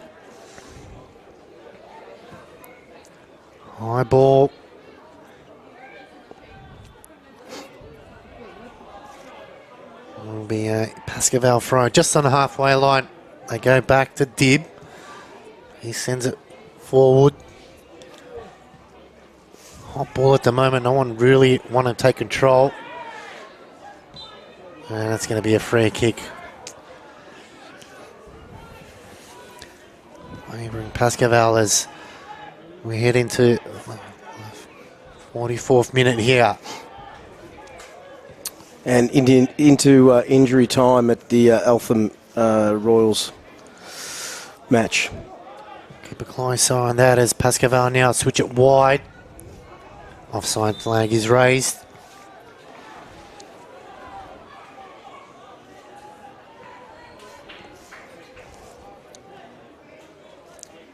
High ball. Will be a Pascoe Vale throw just on the halfway line. They go back to Dib. He sends it forward. Hot ball at the moment. No one really want to take control. And that's going to be a free kick. Favouring Pascoe Vale as we head into 44th minute here. and into injury time at the Eltham Royals match. Keep a close eye on that as Pascoe Vale now switch it wide. Offside flag is raised.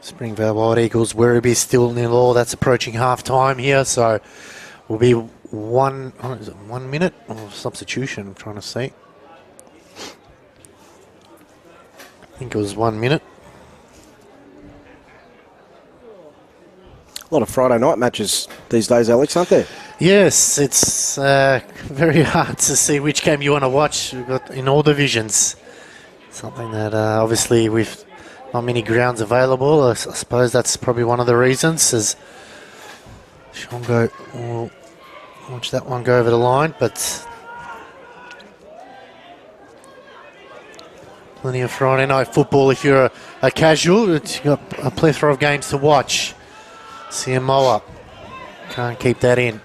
Springvale Wild Eagles, Werribee still 0-0. That's approaching half time here, so will be 1 minute or substitution. I'm trying to see. I think it was 1 minute. A lot of Friday night matches these days, Alex, aren't there? Yes, it's very hard to see which game you want to watch. We've got in all divisions. Something that obviously with not many grounds available. I suppose that's probably one of the reasons. As Shongo will watch that one go over the line, but plenty of Friday night football if you're a casual. You've got a plethora of games to watch. Samoa can't keep that in.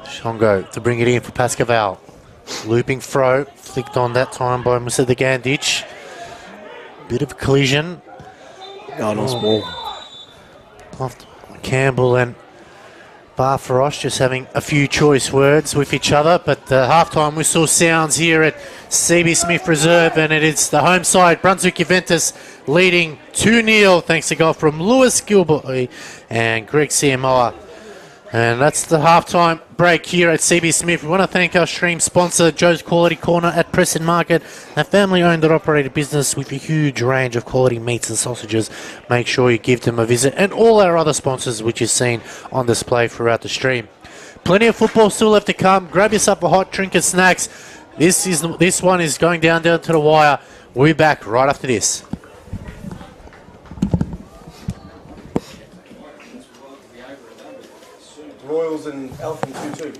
Shongo to bring it in for Pascoe Vale. Looping throw, flicked on that time by Musa the Gandich. Bit of a collision. Oh, nice ball. Off Campbell and Barfarosh just having a few choice words with each other, but the halftime whistle sounds here at CB Smith Reserve, and it is the home side, Brunswick Juventus, leading 2-0 thanks to goal from Lewis Gilboy and Greg Samoa. And that's the halftime break here at CB Smith. We want to thank our stream sponsor, Joe's Quality Corner at Preston Market, a family-owned and operated business with a huge range of quality meats and sausages. Make sure you give them a visit, and all our other sponsors which is seen on display throughout the stream. Plenty of football still left to come. Grab yourself a hot drink and snacks. This one is going down to the wire. We'll be back right after this. Royals and Eltham 2-2.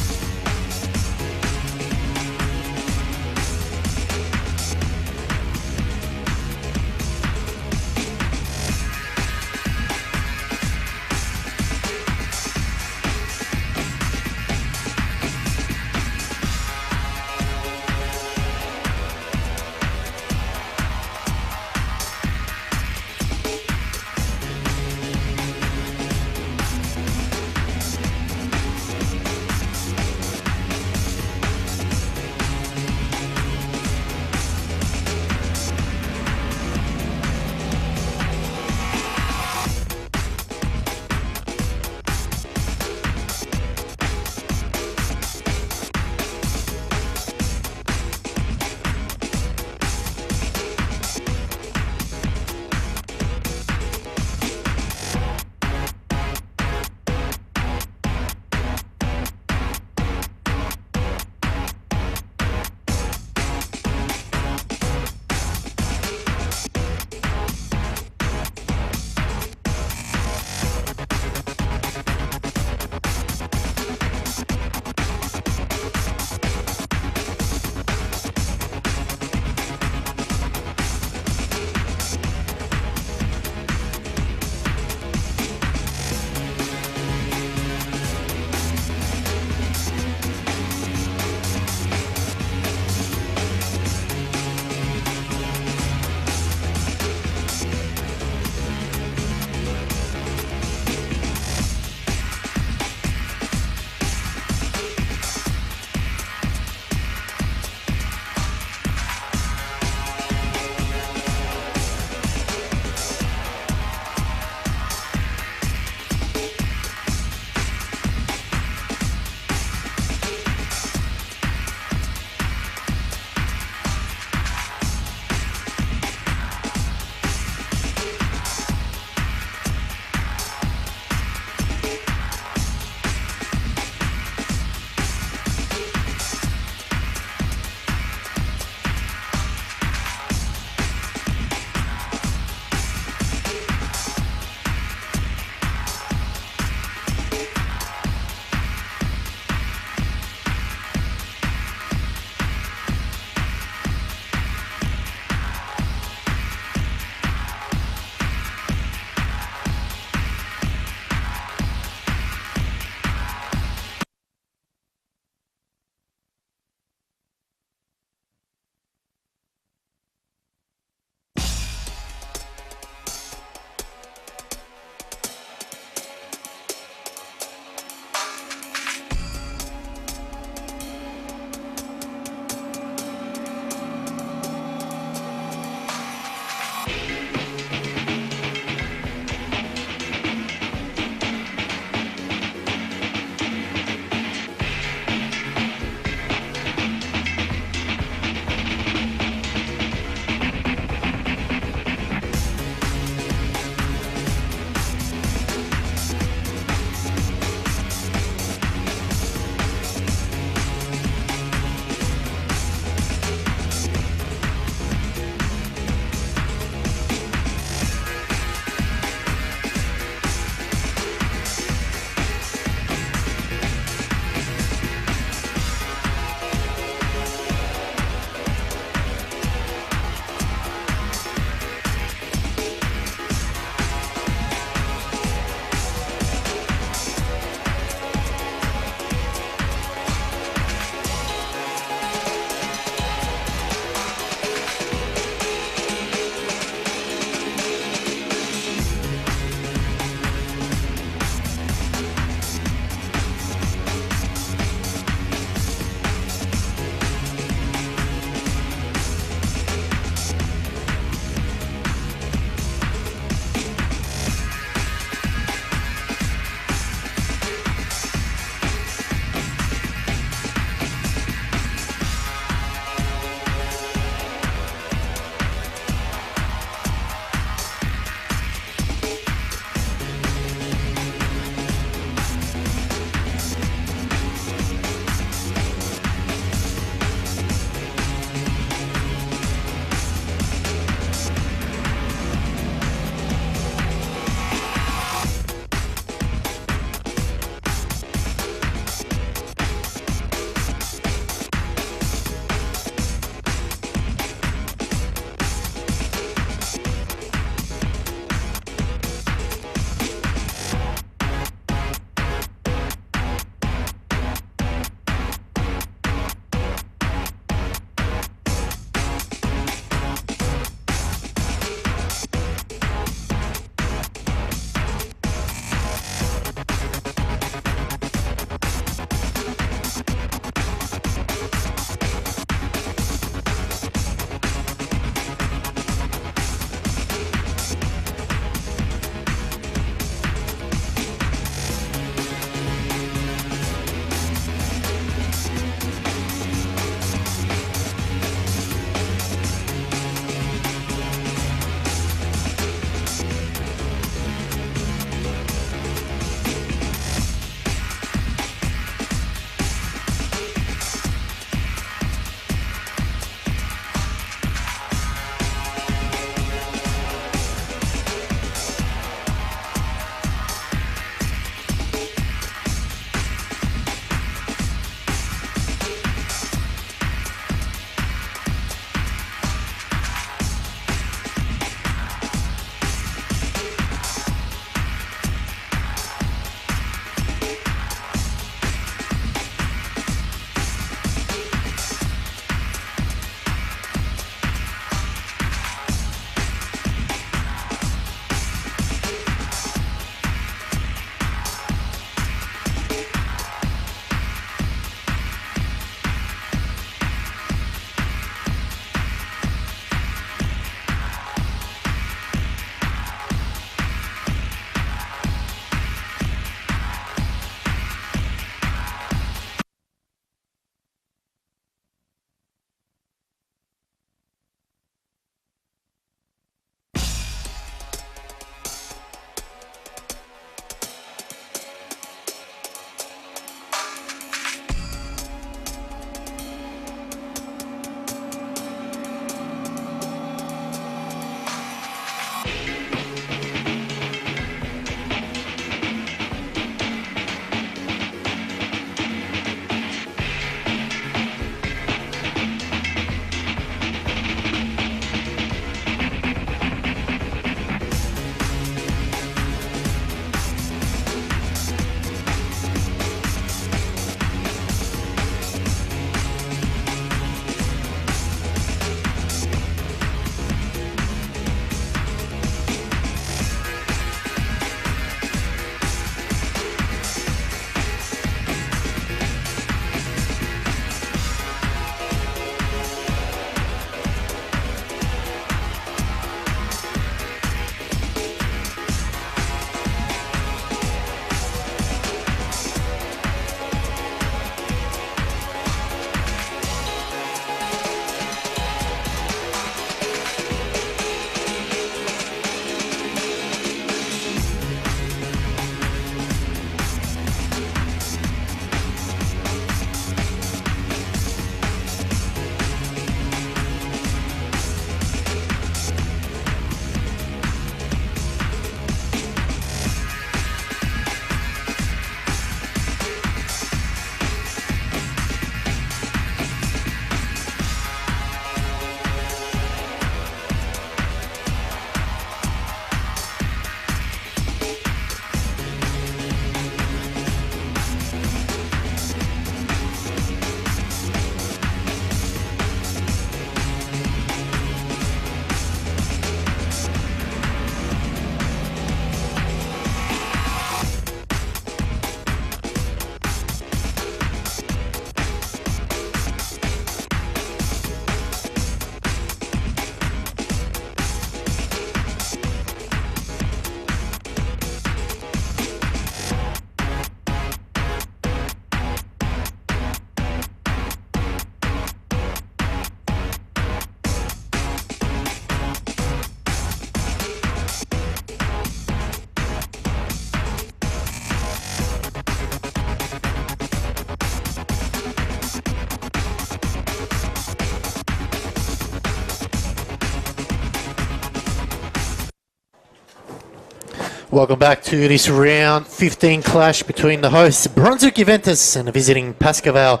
Welcome back to this round 15 clash between the hosts Brunswick Juventus and the visiting Pascoe Vale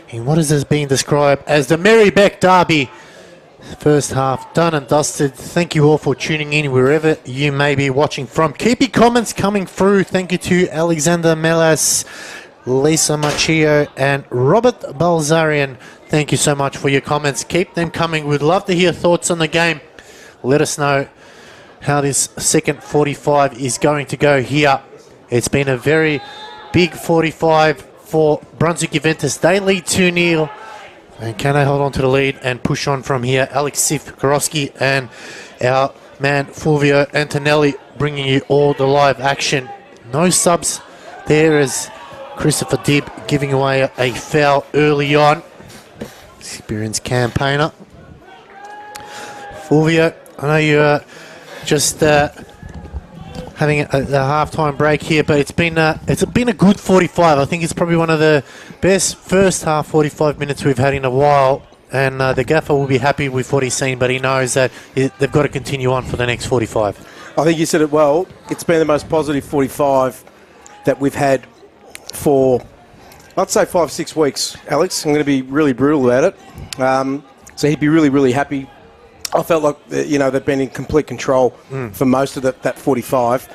in what is being described as the Mary Beck Derby. First half done and dusted. Thank you all for tuning in wherever you may be watching from. Keep your comments coming through. Thank you to Alexander Melas, Lisa Machio and Robert Balzarian. Thank you so much for your comments. Keep them coming. We'd love to hear thoughts on the game. Let us know how this second 45 is going to go here. It's been a very big 45 for Brunswick Juventus. They lead 2-0. And can they hold on to the lead and push on from here? Alex Sif-Karowski and our man Fulvio Antonelli bringing you all the live action. No subs there as Christopher Dibb giving away a foul early on. Experienced campaigner. Fulvio, I know you're just having a halftime break here, but it's been a good 45. I think it's probably one of the best first half 45 minutes we've had in a while, and the gaffer will be happy with what he's seen, but he knows that they've got to continue on for the next 45. I think you said it well. It's been the most positive 45 that we've had for, I'd say, 5-6 weeks, Alex. I'm going to be really brutal about it. So he'd be really, really happy. I felt like, they've been in complete control for most of that 45.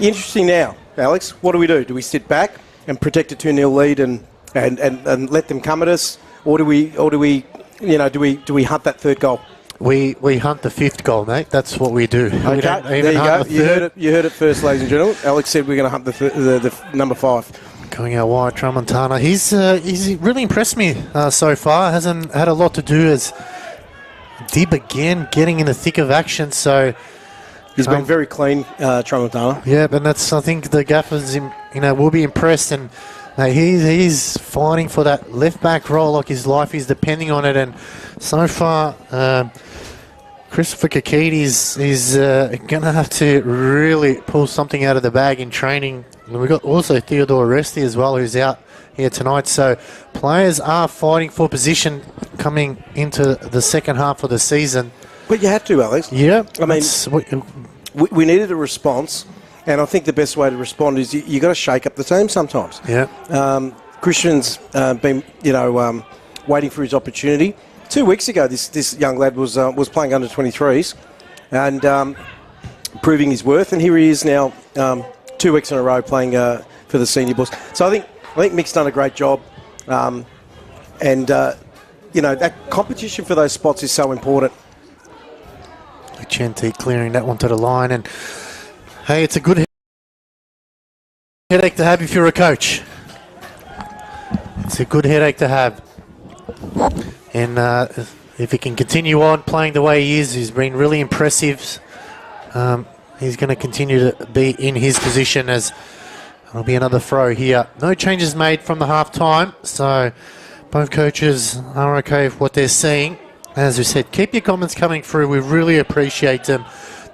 Interesting now, Alex. What do? Do we sit back and protect a 2-0 lead and let them come at us, or do we hunt that third goal? We hunt the fifth goal, mate. That's what we do. Okay, We don't there even you hunt go. the third. You heard it first, ladies and gentlemen. Alex said we're going to hunt the number 5. Going out wide, Tramontana. He's really impressed me so far. Hasn't had a lot to do as Dibb again getting in the thick of action. So he's been very clean, Tramontana. Yeah, and I think the gaffers, will be impressed. And he's fighting for that left back role like his life is depending on it. And so far, Christopher Kakidis is going to have to really pull something out of the bag in training. And we've got also Theodore Resti as well, who's out here tonight. So players are fighting for position coming into the second half of the season. But you had to, Alex. Yeah. I mean, we needed a response, and I think the best way to respond is you got to shake up the team sometimes. Yeah. Christian's been, waiting for his opportunity. 2 weeks ago, this young lad was playing under 23s and proving his worth, and here he is now, 2 weeks in a row playing for the senior boys. So I think Mick's done a great job, and that competition for those spots is so important. Chente clearing that one to the line, and hey, it's a good headache to have if you're a coach. It's a good headache to have. And if he can continue on playing the way he is, he's been really impressive. He's going to continue to be in his position as there'll be another throw here. No changes made from the half time, so both coaches are okay with what they're seeing. As we said, keep your comments coming through. We really appreciate them.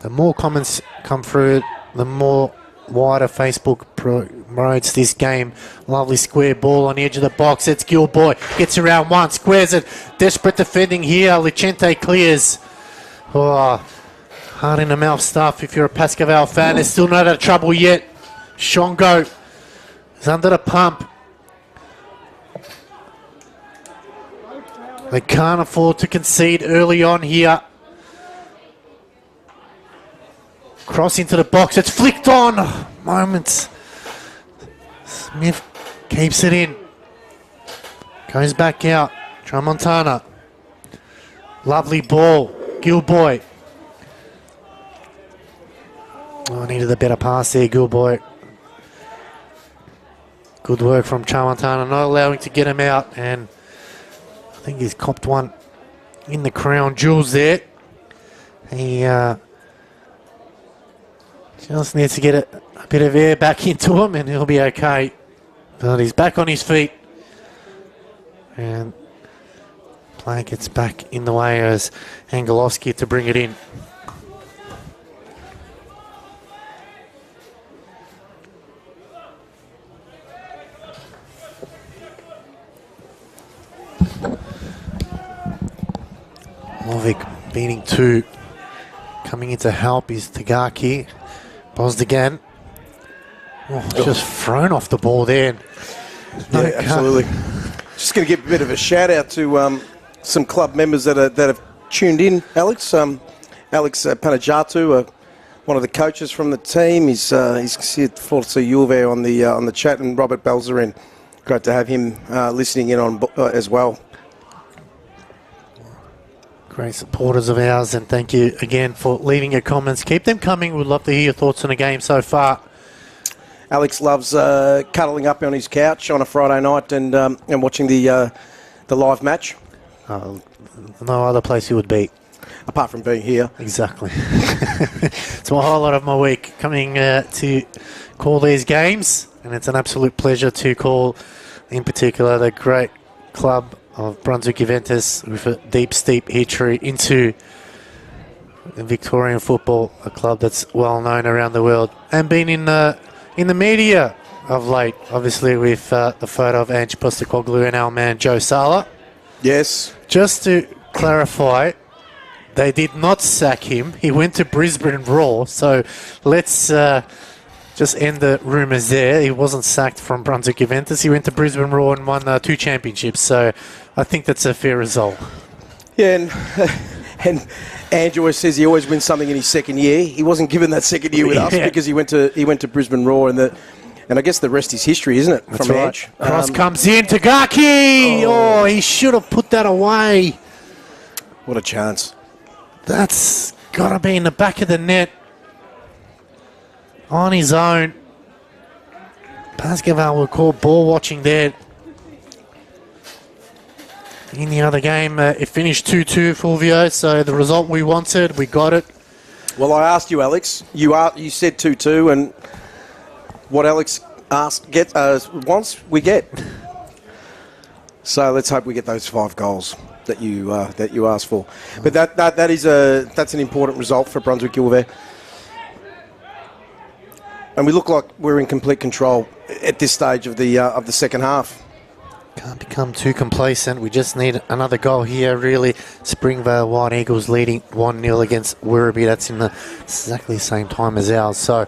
The more comments come through, the more wider Facebook promotes this game. Lovely square ball on the edge of the box. It's Gilboy. Gets around one. Squares it. Desperate defending here. Licente clears. Oh, heart in the mouth stuff if you're a Pascoe Vale fan. There's still not out of trouble yet. Shongo is under the pump. They can't afford to concede early on here. Cross into the box. It's flicked on. Moments. Smith keeps it in. Goes back out. Tramontana. Lovely ball. Gilboy. Oh, needed a better pass there, Gilboy. Good work from Tramontana. Not allowing to get him out, and I think he's copped one in the crown jewels there. He just needs to get a bit of air back into him and he'll be okay. But he's back on his feet. And play gets back in the way as Angelowski to bring it in. Movic beating 2 Coming in to help is Tagaki. Buzzed again. Oh, just thrown off the ball there. Yeah, absolutely. Just going to give a bit of a shout out to some club members that have tuned in. Alex Panajatu, one of the coaches from the team. He's here for Juve on the chat, and Robert Belzerin. Great to have him listening in on as well. Great supporters of ours, and thank you again for leaving your comments. Keep them coming. We'd love to hear your thoughts on the game so far. Alex loves cuddling up on his couch on a Friday night and watching the live match. No other place he would be. Apart from being here. Exactly. It's my highlight of my week, coming to call these games, and it's an absolute pleasure to call, in particular, the great club of Brunswick Juventus with a deep, steep history into Victorian football, a club that's well known around the world and been in the media of late, obviously with the photo of Ange Postecoglou and our man Joe Sala. Yes. Just to clarify, they did not sack him. He went to Brisbane Raw, so let's just end the rumours there. He wasn't sacked from Brunswick Juventus. He went to Brisbane Raw and won 2 championships, so I think that's a fair result. Yeah, and Andrew always says he always wins something in his second year. He wasn't given that second year with us because he went to Brisbane Raw, and I guess the rest is history, isn't it? That's from right. Ange. Cross comes in, Tagaki! Oh, he should have put that away. What a chance. That's got to be in the back of the net. On his own. Pascoe Vale will call ball watching there. In the other game, it finished 2-2, Fulvio, so the result we wanted, we got it. Well, I asked you, Alex. You said 2-2, and what Alex wants, we get. So let's hope we get those 5 goals that you asked for. But that's an important result for Brunswick Juve. And we look like we're in complete control at this stage of the second half. Can't become too complacent. We just need another goal here, really. Springvale White Eagles leading 1-0 against Werribee. That's in exactly the same time as ours. So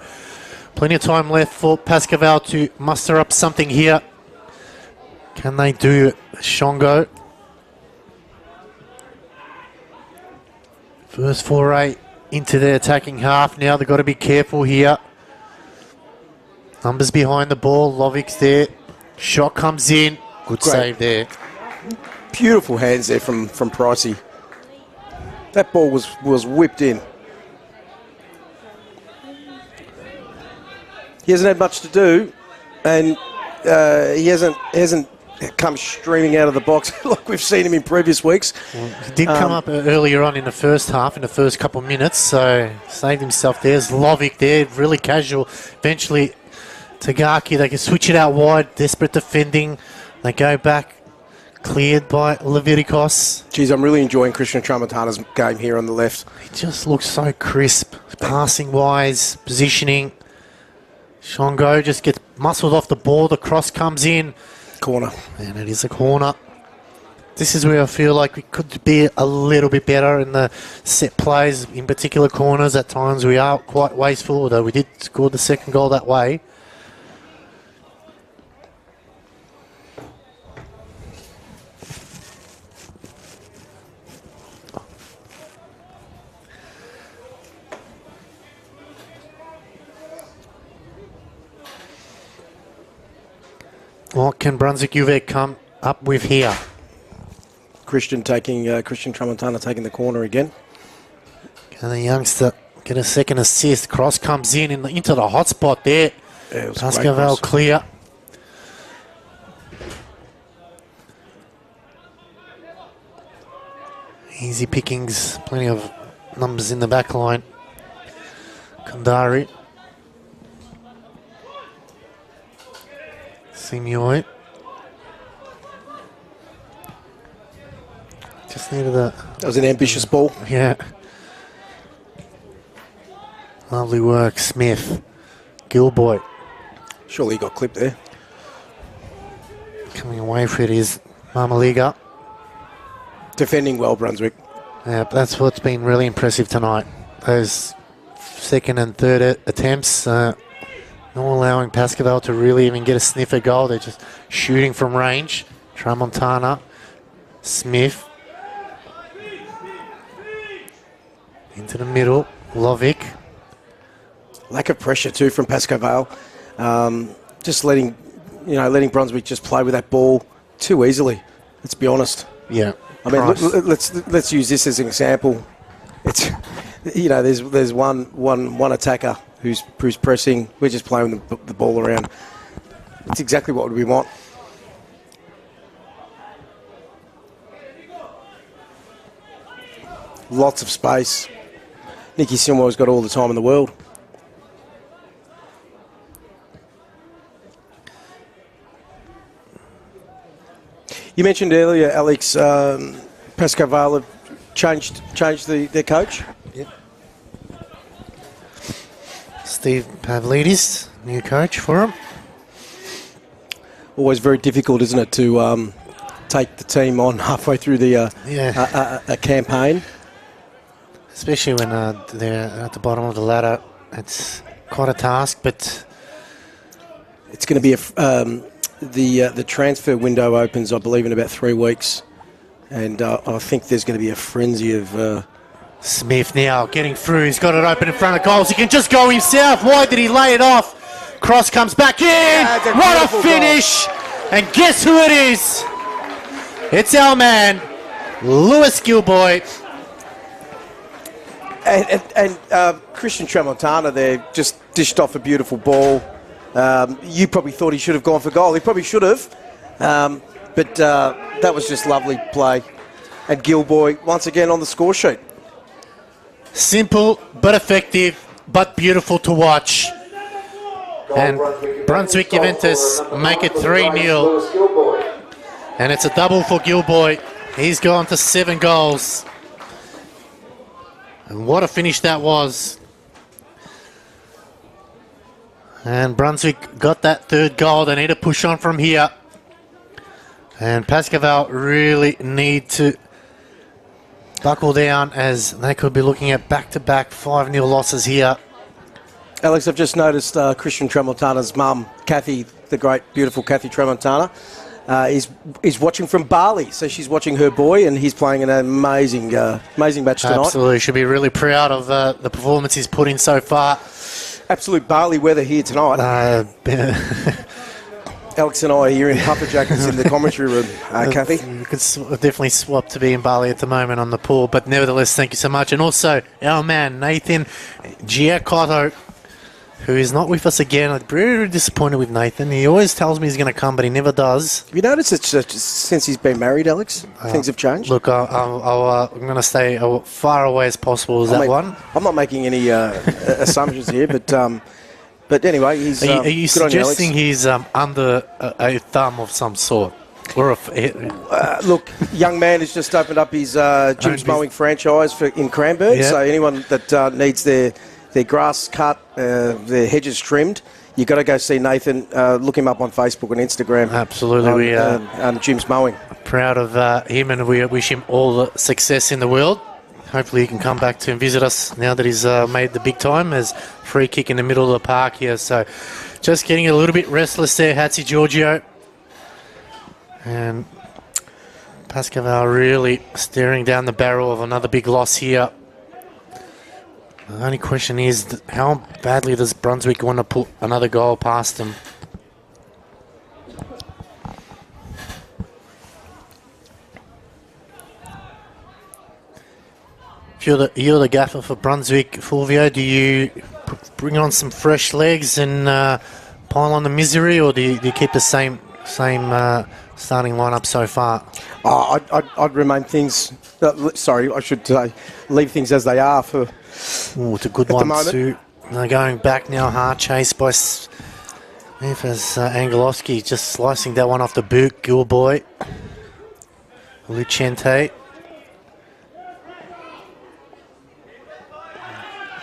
plenty of time left for Pascoe Vale to muster up something here. Can they do Shongo? First foray into their attacking half. Now they've got to be careful here. Numbers behind the ball. Lovic's there. Shot comes in. Good save there. Beautiful hands there from Pricey. That ball was whipped in. He hasn't had much to do, and he hasn't come streaming out of the box like we've seen him in previous weeks. Well, he did come up earlier on in the first half, in the first couple of minutes, so saved himself there. There's Lovic there, really casual. Eventually, Tagaki, they can switch it out wide, desperate defending. They go back, cleared by Leviticos. Geez, I'm really enjoying Christian Tramontana's game here on the left. He just looks so crisp, passing-wise, positioning. Shongo just gets muscled off the ball. The cross comes in. Corner. And it is a corner. This is where I feel like we could be a little bit better in the set plays, in particular corners. At times we are quite wasteful, although we did score the second goal that way. What can Brunswick Juve come up with here? Christian Tramontana taking the corner again. Can the youngster get a second assist? Cross comes into the hot spot there. Yeah, Pascoe Vale clear. Easy pickings. Plenty of numbers in the back line. Kandari. Simioi. Just needed that. That was an ambitious ball. Yeah. Lovely work, Smith. Gilboy. Surely he got clipped there. Coming away for it is Marmaliga. Defending well, Brunswick. Yeah, that's what's been really impressive tonight. those second and third attempts, not allowing Pascoe Vale to really even get a sniff at goal. They're just shooting from range. Tramontana, Smith, into the middle, Lovick. Lack of pressure too from Pascoe Vale. Just letting Brunswick just play with that ball too easily. Let's be honest. Yeah. I mean, let's use this as an example. It's there's one attacker who's pressing. We're just playing the ball around. It's exactly what we want. Lots of space. Nicky Silmore's got all the time in the world. You mentioned earlier, Alex, Pascoe Vale have changed their coach. Yep. Steve Pavlidis, new coach for him. Always very difficult, isn't it, to take the team on halfway through the a campaign. Especially when they're at the bottom of the ladder. It's quite a task, but it's going to be the transfer window opens, I believe, in about 3 weeks, and I think there's going to be a frenzy of. Smith now getting through. He's got it open in front of goals. He can just go himself. Why did he lay it off? Cross comes back in. What a finish! Goal. And guess who it is? It's our man, Lewis Gilboy. And Christian Tramontana there just dished off a beautiful ball. You probably thought he should have gone for goal. He probably should have. But that was just lovely play. And Gilboy, once again, on the score sheet. Simple, but effective, but beautiful to watch. And Brunswick Juventus make it 3-0. And it's a double for Gilboy. He's gone to 7 goals. And what a finish that was. And Brunswick got that 3rd goal. They need to push on from here. And Pascoe Vale really need to buckle down, as they could be looking at back-to-back 5-0 losses here. Alex, I've just noticed Christian Tramontana's mum, Kathy, the great, beautiful Kathy Tramontana, is watching from Bali. So she's watching her boy, and he's playing an amazing match tonight. Absolutely. Should be really proud of the performance he's put in so far. Absolute Bali weather here tonight. Alex and I are here in puffer jackets in the commentary room, Kathy. We could definitely swap to be in Bali at the moment on the pool, but nevertheless, thank you so much. And also, our man, Nathan Giacotto, who is not with us again. I'm really disappointed with Nathan. He always tells me he's going to come, but he never does. Have you noticed that since he's been married, Alex, things have changed? Look, I'm going to stay far away as possible as one. I'm not making any assumptions here, but anyway, he's. Are you suggesting he's under a thumb of some sort? Or look, young man has just opened up his Jim's Mowing franchise in Cranbourne. Yep. So anyone that needs their grass cut, their hedges trimmed, you've got to go see Nathan. Look him up on Facebook and Instagram. Absolutely. We are Jim's Mowing. Proud of him, and we wish him all the success in the world. Hopefully he can come back to and visit us now that he's made the big time, as free kick in the middle of the park here. So just getting a little bit restless there, Hatzi Giorgio. And Pascoe Vale really staring down the barrel of another big loss here. The only question is, how badly does Brunswick want to put another goal past them? If you're the gaffer for Brunswick, Fulvio, do you bring on some fresh legs and pile on the misery, or do you keep the same starting lineup so far? I'd remain things. Sorry, I should say leave things as they are for. Oh, it's a good one too. They're going back now, hard chase by Angelowski, just slicing that one off the boot. Gilboy, Lucente.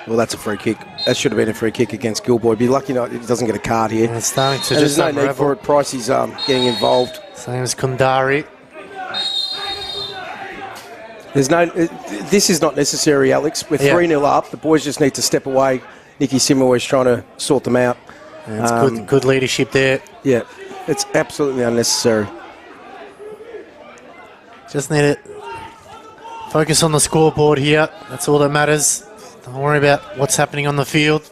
Well, that's a free kick. That should have been a free kick against Gilboy. Be lucky not, he doesn't get a card here. It's starting to there's no need for it. Pricey's getting involved. Same as Kundari. There's no. This is not necessary, Alex. We're 3-0 up. The boys just need to step away. Nicky Simmer's trying to sort them out. It's good leadership there. Yeah, it's absolutely unnecessary. Just need to focus on the scoreboard here. That's all that matters. Don't worry about what's happening on the field.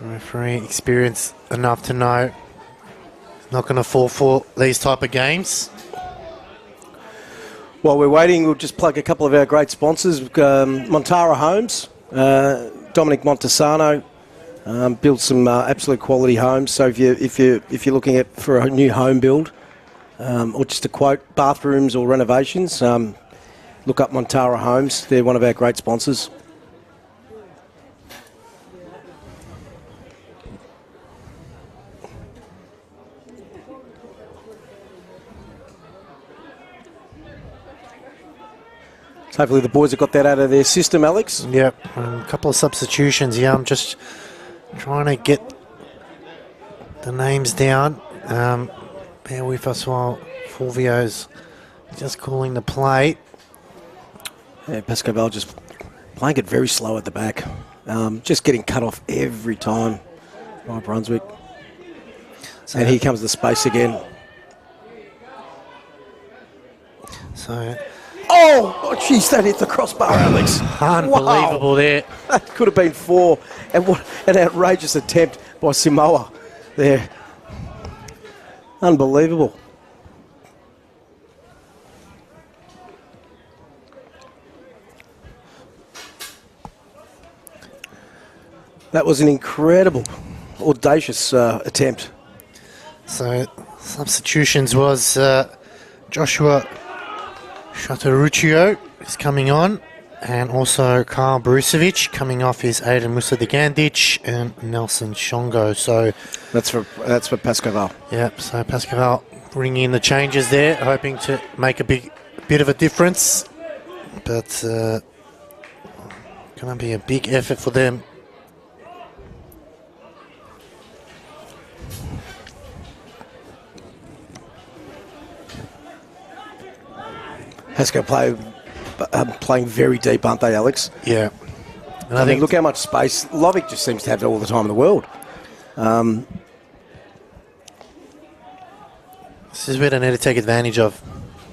Referee experienced enough to know not going to fall for these type of games. While we're waiting, we'll just plug a couple of our great sponsors. Montara Homes, Dominic Montesano, built some absolute quality homes. So if you're looking for a new home build, or just to quote bathrooms or renovations, look up Montara Homes. They're one of our great sponsors. So hopefully the boys have got that out of their system, Alex. Yep, a couple of substitutions here. I'm just trying to get the names down. Bear with us while Fulvio's just calling the play. Yeah, Pascoe Vale just playing it very slow at the back. Just getting cut off every time by Brunswick. And here comes the space again. So... Oh, jeez, that hit the crossbar, Alex. Unbelievable there. That could have been 4. And what an outrageous attempt by Samoa there. Unbelievable. That was an incredible, audacious attempt. So, substitutions was Joshua Shataruccio is coming on, and also Karl Brucevic coming off is Aidan Musa-Digandic and Nelson Shongo. So that's for Pascoe Vale. Yep. So Pascoe Vale bringing in the changes there, hoping to make a bit of a difference, but going to be a big effort for them. Pascoe playing very deep, aren't they, Alex? Yeah. And I mean, look how much space. Lovick just seems to have all the time in the world. This is where they need to take advantage of.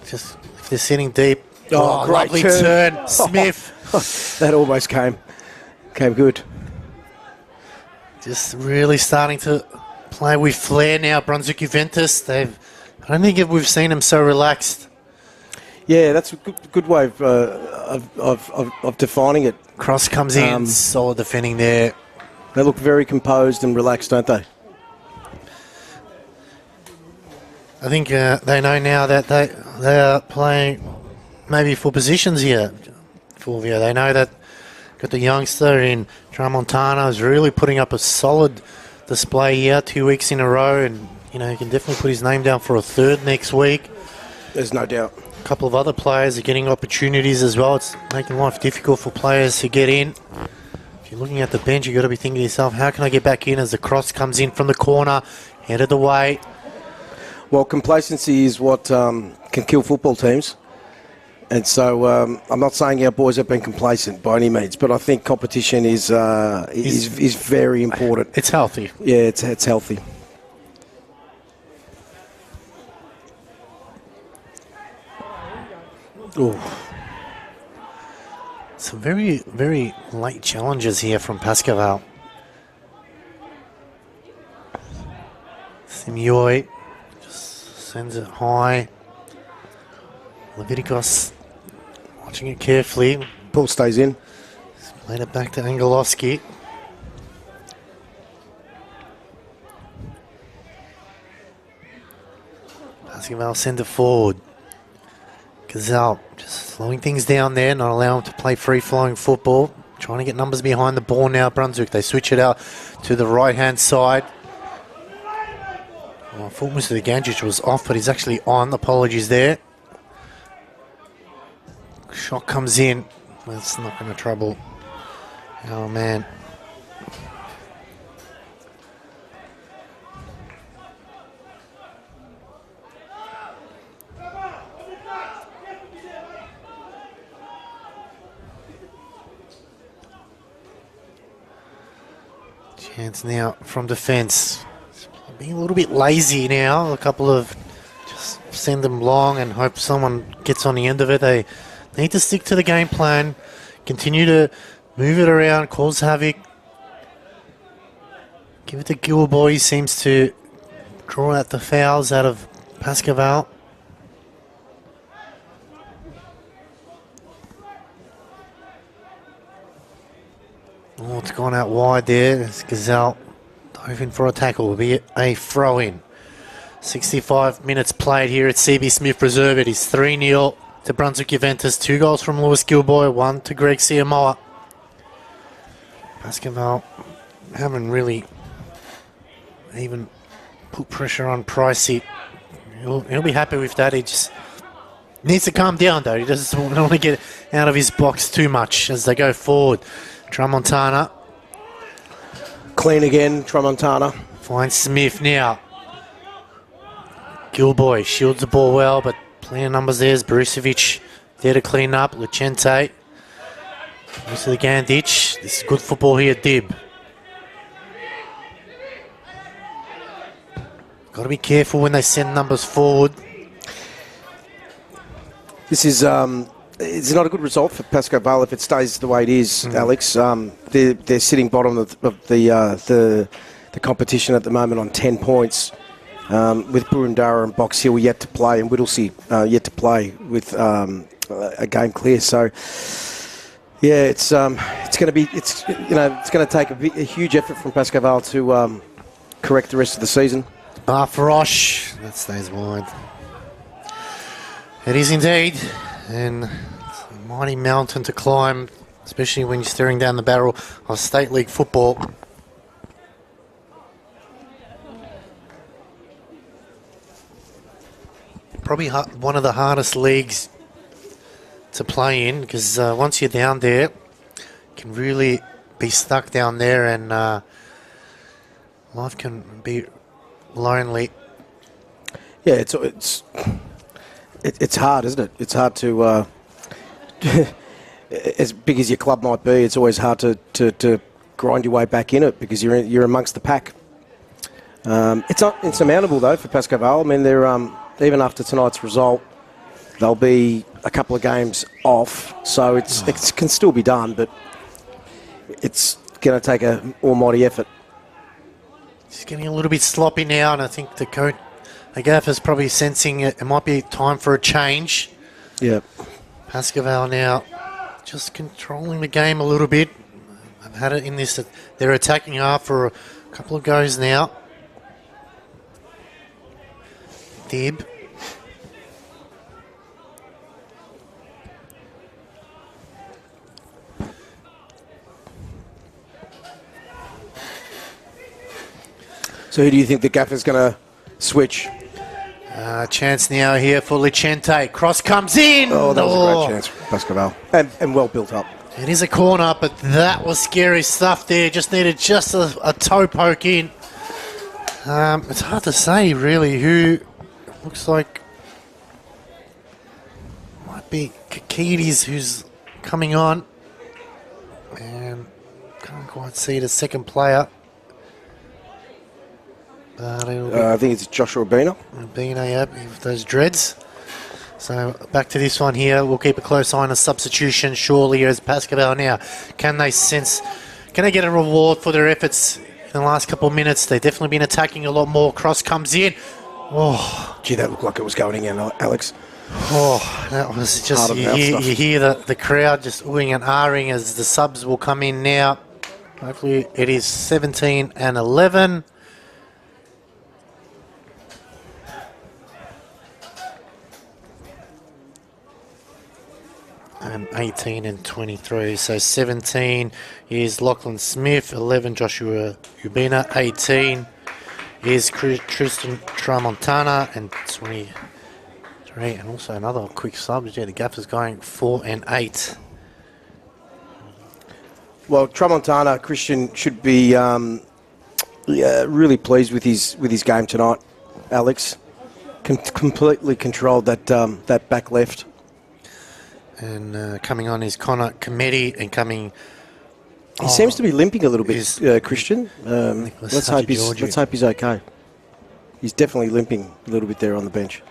Just if they're sitting deep. Oh, great lovely turn. Smith. That almost came good. Just really starting to play with flair now. Brunswick Juventus. I don't think we've seen them so relaxed. Yeah, that's a good way of defining it. Cross comes in, solid defending there. They look very composed and relaxed, don't they? I think they know now that they are playing maybe for positions here, Fulvio. They know that got the youngster in Tramontana is really putting up a solid display here, 2 weeks in a row, and he can definitely put his name down for a third next week. There's no doubt. A couple of other players are getting opportunities as well. It's making life difficult for players to get in. If you're looking at the bench, you've got to be thinking to yourself, how can I get back in as the cross comes in from the corner, headed away? Well, complacency is what can kill football teams. And so I'm not saying our boys have been complacent by any means, but I think competition is very important. It's healthy. Yeah, it's healthy. Ooh. Some very, very late challenges here from Pascoe Vale. Simioi just sends it high. Leviticos watching it carefully. Ball stays in. Played it back to Angelovski. Pascoe Vale send it forward. Gazelle just slowing things down there, not allowing him to play free-flowing football. Trying to get numbers behind the ball now, Brunswick. They switch it out to the right-hand side. Oh, I thought Mr. Ganjic was off, but he's actually on. Apologies there. Shot comes in. That's not going to trouble Oh, man. Chance now from defence. Being a little bit lazy now. A couple of just send them long and hope someone gets on the end of it. They need to stick to the game plan. Continue to move it around, cause havoc. Give it to Gilboy. He seems to draw out the fouls out of Pascoe Vale. Oh, it's gone out wide there. It's Gazelle diving for a tackle. Will be a throw-in. 65 minutes played here at CB Smith Reserve. It is 3-0 to Brunswick Juventus. 2 goals from Lewis Gilboy, 1 to Greg Siamoa. Pascoe Vale haven't really even put pressure on Pricey. He'll be happy with that. He just needs to calm down, though. He doesn't want to get out of his box too much as they go forward. Tramontana. Clean again, Tramontana. Finds Smith now. Gilboy shields the ball well, but plenty of numbers there. Borisevic there to clean up. Lucente. Moves to the Gandich. This is good football here, Dib. Got to be careful when they send numbers forward. This is it's not a good result for Pascoe Vale if it stays the way it is, Alex. They're sitting bottom of the competition at the moment on 10 points, with Burundara and Box Hill yet to play and Whittlesea yet to play with a game clear. So yeah, it's going to take a huge effort from Pascoe Vale to correct the rest of the season. Farosh, that stays wide. It is indeed, and it's a mighty mountain to climb, especially when you're staring down the barrel of State League football. Probably one of the hardest leagues to play in, because once you're down there, you can really be stuck down there, and life can be lonely. Yeah, it's hard, isn't it? It's hard to, as big as your club might be, it's always hard to grind your way back in it because you're amongst the pack. It's not insurmountable though for Pascoe Vale. I mean, they're even after tonight's result, they'll be a couple of games off, so it can still be done, but it's going to take an almighty effort. It's getting a little bit sloppy now, and I think the coach, the gaffer's probably sensing it might be time for a change. Yeah. Pascoe Vale now just controlling the game a little bit. I've had it in this, they're attacking half for a couple of goes now. Dib. So who do you think the gaffer's going to switch? Chance now here for Lucente. Cross comes in. Oh, that was a great chance for Pascoe Vale. And well built up. It is a corner, but that was scary stuff there. Just needed just a toe poke in. It's hard to say, really, who looks like might be Kakidis who's coming on. And can't quite see the second player. I think it's Joshua Bina. Bina, yeah, with those dreads. So back to this one here. We'll keep a close eye on a substitution surely as Pascoe Vale now. Can they get a reward for their efforts in the last couple of minutes? They've definitely been attacking a lot more. Cross comes in. Oh, gee, that looked like it was going in, Alex. Oh, that was just, you hear the crowd just oohing and ahhing as the subs will come in now. Hopefully it is 17 and 11. And 18 and 23. So 17 is Lachlan Smith, 11 Joshua Ubina, 18 is Tristan Tramontana, and 23. And also another quick sub. Yeah, the gaffer's going 4 and 8. Well, Tramontana Christian should be really pleased with his game tonight. Alex completely controlled that back left. And coming on is Connor Comedy and coming. He seems to be limping a little bit, Christian. Let's hope he's okay. He's definitely limping a little bit there on the bench.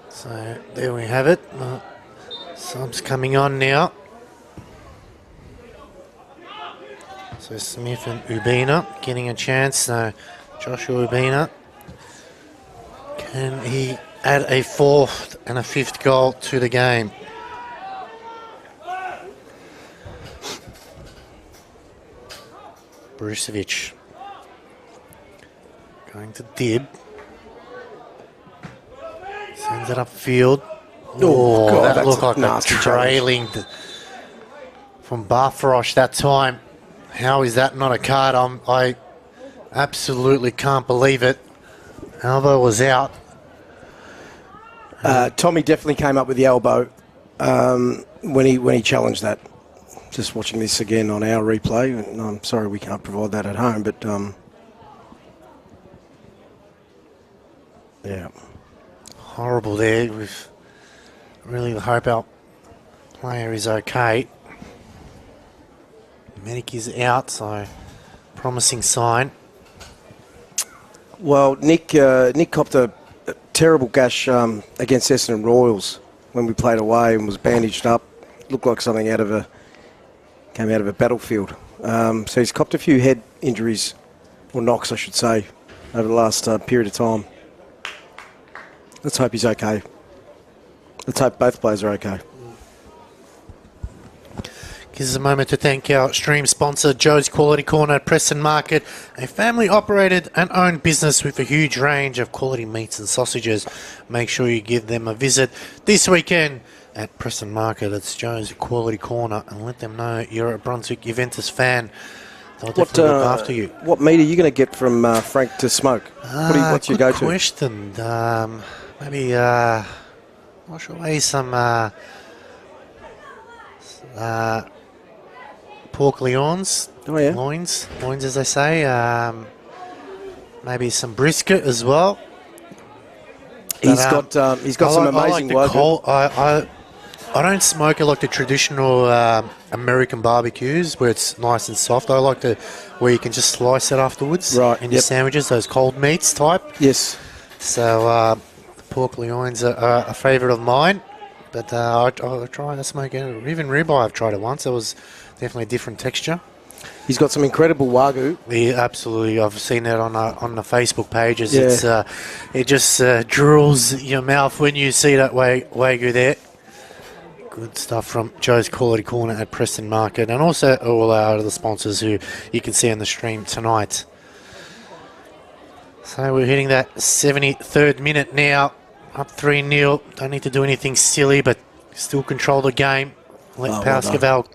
So there we have it. Subs coming on now. So Smith and Ubina getting a chance. So Joshua Ubina, can he add a fourth and a fifth goal to the game? Brucevic going to Dib. Sends it upfield. Oh, God, that looked like a nasty trailing from Barfrosh that time. How is that not a card? I absolutely can't believe it. Elbow was out. Tommy definitely came up with the elbow when he challenged that. Just watching this again on our replay, and I'm sorry we can't provide that at home, but yeah. Horrible there. We really hope our player is okay. Medic is out, so promising sign. Well, Nick copped a terrible gash against Essendon Royals when we played away and was bandaged up. Looked like something came out of a battlefield. So he's copped a few head injuries, or knocks, I should say, over the last period of time. Let's hope he's okay. Let's hope both players are okay. Gives us a moment to thank our stream sponsor, Joe's Quality Corner at Preston Market, a family-operated and owned business with a huge range of quality meats and sausages. Make sure you give them a visit this weekend at Preston Market. It's Joe's Quality Corner, and let them know you're a Brunswick Juventus fan. They'll definitely look after you. What meat are you going to get from Frank to smoke? What's your go-to? Good question. Maybe wash away some pork loins. Oh, yeah. Loins as they say. Maybe some brisket as well. He's got some amazing work. I don't smoke like the traditional American barbecues where it's nice and soft. I like where you can just slice it afterwards in your sandwiches, those cold meats type. Yes. So pork loins are a favourite of mine, but I'll try to smoke it. Even ribeye, I've tried it once. It was definitely a different texture. He's got some incredible wagyu. Yeah, absolutely. I've seen that on the Facebook pages. Yeah. It just drools your mouth when you see that wagyu there. Good stuff from Joe's Quality Corner at Preston Market, and also all our other sponsors who you can see on the stream tonight. So we're hitting that 73rd minute now, up 3-0. Don't need to do anything silly, but still control the game. Let Pascoe Vale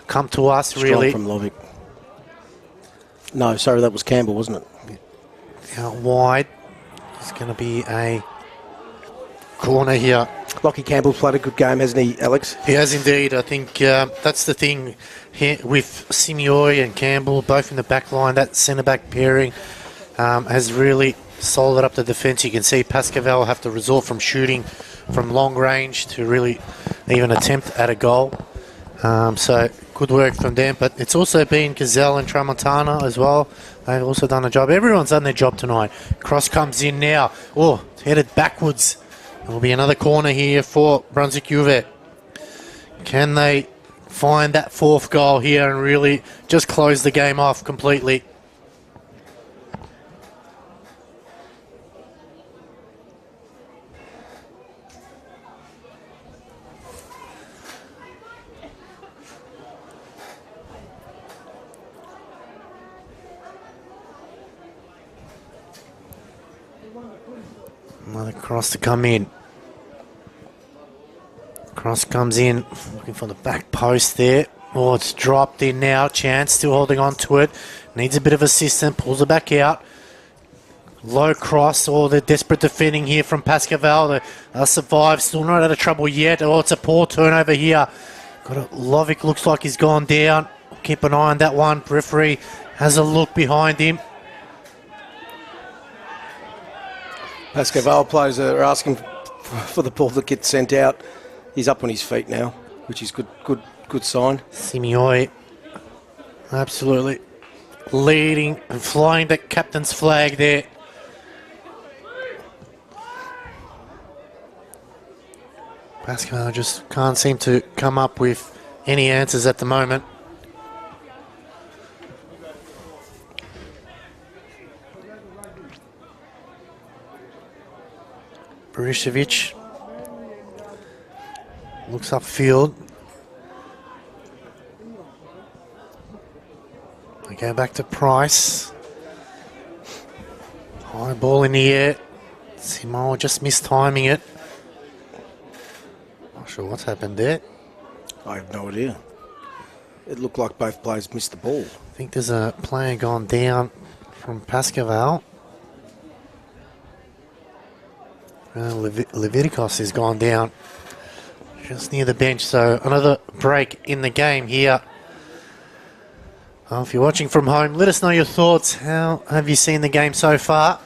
come to us, Strong really. From Lovick. No, sorry, that was Campbell, wasn't it? Out wide. It's going to be a corner here. Lockie Campbell's played a good game, hasn't he, Alex? He has indeed. I think that's the thing here with Simioi and Campbell, both in the back line. That centre-back pairing has really solid up the defence. You can see Pascoe Vale have to resort from shooting from long range to really even attempt at a goal. So good work from them. But it's also been Gazelle and Tramontana as well. They've also done a job. Everyone's done their job tonight. Cross comes in now. Oh, it's headed backwards. There will be another corner here for Brunswick Juve. Can they find that fourth goal here and really just close the game off completely? Another cross to come in. Cross comes in, looking for the back post there. Oh, it's dropped in now. Chance still holding on to it. Needs a bit of assistance, pulls it back out. Low cross. Oh, they're desperate defending here from Pascoe Vale. They survive, still not out of trouble yet. Oh, it's a poor turnover here. Got a Lovic, looks like he's gone down. Keep an eye on that one. Referee has a look behind him. Pascoe Vale players are asking for the ball to get sent out. He's up on his feet now, which is good sign. Simioi absolutely leading and flying the captain's flag there. Pascoe just can't seem to come up with any answers at the moment. Borisevic looks upfield. We go back to Price. High ball in the air. Simo just mistiming it. Not sure what's happened there. I have no idea. It looked like both players missed the ball. I think there's a player gone down from Pascoe Vale. Leviticos has gone down just near the bench, so another break in the game here. Well, if you're watching from home, let us know your thoughts. How have you seen the game so far?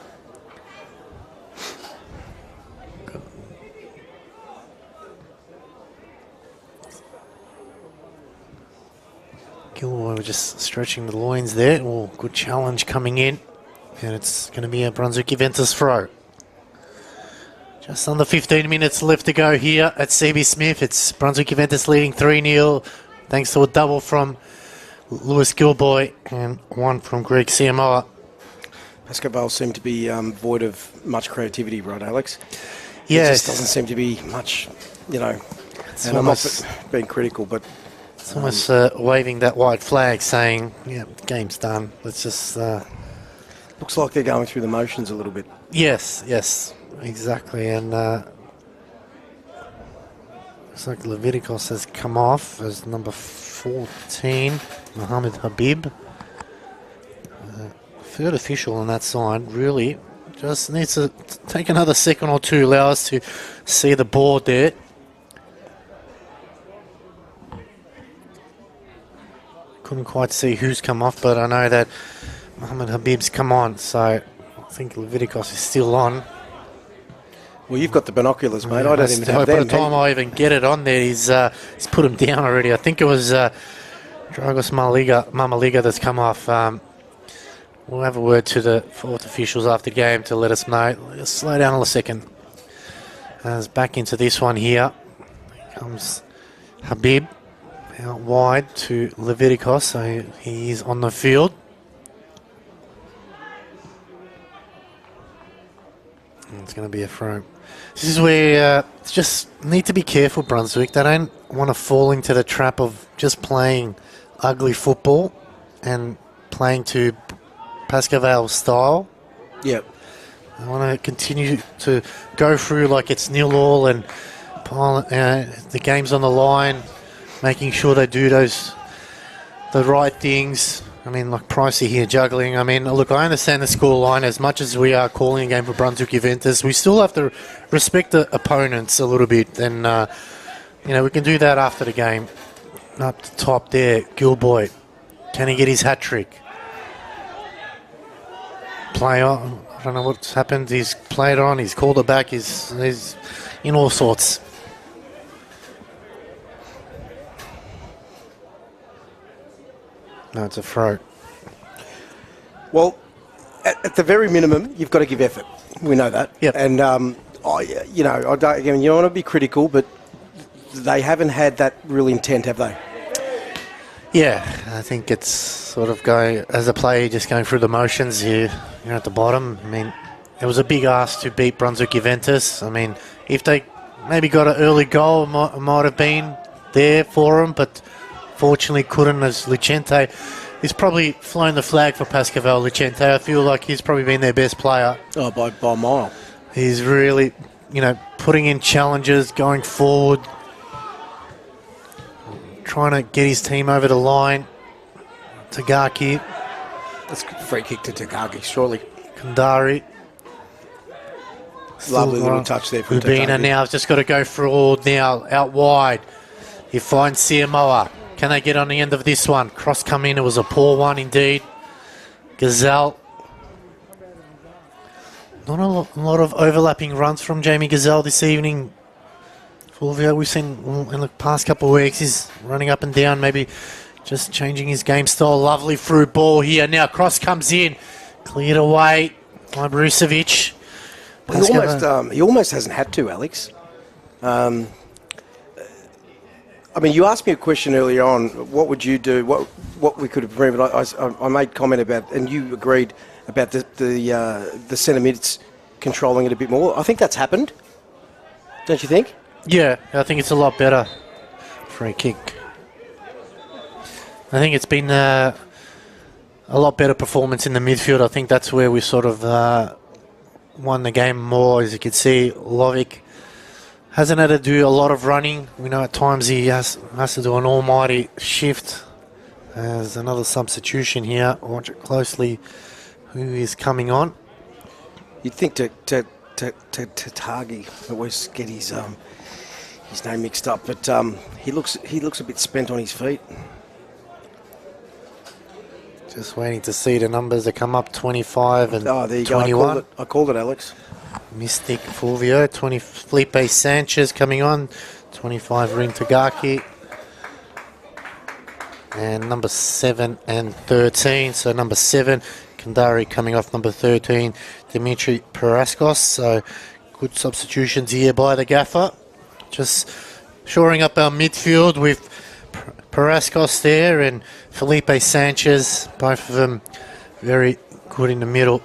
Gilroy just stretching the loins there. Oh, good challenge coming in, and it's going to be a Brunswick Juventus throw. Just under 15 minutes left to go here at CB Smith. It's Brunswick Juventus leading 3-0 thanks to a double from Lewis Gilboy and one from Greg Siamoa. Pascoe Vale seem to be void of much creativity, right, Alex? Yes. It just doesn't seem to be much, you know. It's and almost, I'm not being critical, but it's almost waving that white flag saying, yeah, the game's done. Let's just... looks like they're going through the motions a little bit. Yes, exactly. And looks like Leviticos has come off as number 14, Mohammed Habib. Third official on that side, really. Just needs to take another second or two, allow us to see the board there. Couldn't quite see who's come off, but I know that Mohammed Habib's come on, so I think Leviticos is still on. Well, you've got the binoculars, mate. I don't even have them. By the time I even get it on there, he's put him down already. I think it was Dragos Mamaliga that's come off. We'll have a word to the fourth officials after the game to let us know. Let's slow down a second. As back into this one here. Here comes Habib out wide to Leviticos, so he is on the field. And it's going to be a throw. This is where just need to be careful, Brunswick. They don't want to fall into the trap of just playing ugly football and playing to Pascoe Vale style. Yep. I want to continue to go through like it's 0-0 and the game's on the line, making sure they do the right things. I mean, like Pricey here juggling. I mean, look, I understand the score line as much as we are calling a game for Brunswick Juventus. We still have to respect the opponents a little bit, and we can do that after the game. Up the top there, Gilboy. Can he get his hat trick? Play on. I don't know what's happened. He's played on. He's called it back. He's in all sorts. No, it's a throw. Well, at the very minimum, you've got to give effort. We know that. Yep. And you don't want to be critical, but they haven't had that real intent, have they? Yeah, I think it's sort of going, as a player, just going through the motions here. You're at the bottom. I mean, it was a big ask to beat Brunswick Juventus. I mean, if they maybe got an early goal, it might have been there for them, but fortunately couldn't, as Lucente he's probably flown the flag for Pascoe Vale Lucente. I feel like he's probably been their best player. Oh, by a mile. He's really, putting in challenges, going forward, trying to get his team over the line. Tagaki. That's a free kick to Tagaki, surely. Kandari. Lovely little touch there from Ubina Tagaki. now has just got to go forward now, out wide. He finds Siamoa. Can they get on the end of this one? Cross come in. It was a poor one indeed. Gazelle. Not a lot of overlapping runs from Jamie Gazelle this evening. Fulvio, we've seen in the past couple of weeks, he's running up and down, maybe just changing his game style. Lovely through ball here. Now cross comes in. Cleared away by Brusovic. He almost hasn't had to, Alex. You asked me a question earlier on. What would you do? What we could have improved? I made comment about, and you agreed about the centre mids controlling it a bit more. I think that's happened. Don't you think? Yeah, I think it's a lot better. Free kick. I think it's been a lot better performance in the midfield. I think that's where we sort of won the game more. As you can see, Lovic hasn't had to do a lot of running. We know at times he has to do an almighty shift. There's another substitution here. Watch it closely. Who is coming on? You'd think to Tagi, always get his name mixed up, but he looks a bit spent on his feet. Just waiting to see the numbers that come up, 25 and there you 21. go. I called it, Alex. Mystic Fulvio, 20 Felipe Sanchez coming on, 25 Rin Tagaki, and number 7 and 13. So number 7, Kandari coming off number 13, Dimitri Paraskos. So good substitutions here by the gaffer. Just shoring up our midfield with Paraskos there and Felipe Sanchez, both of them very good in the middle.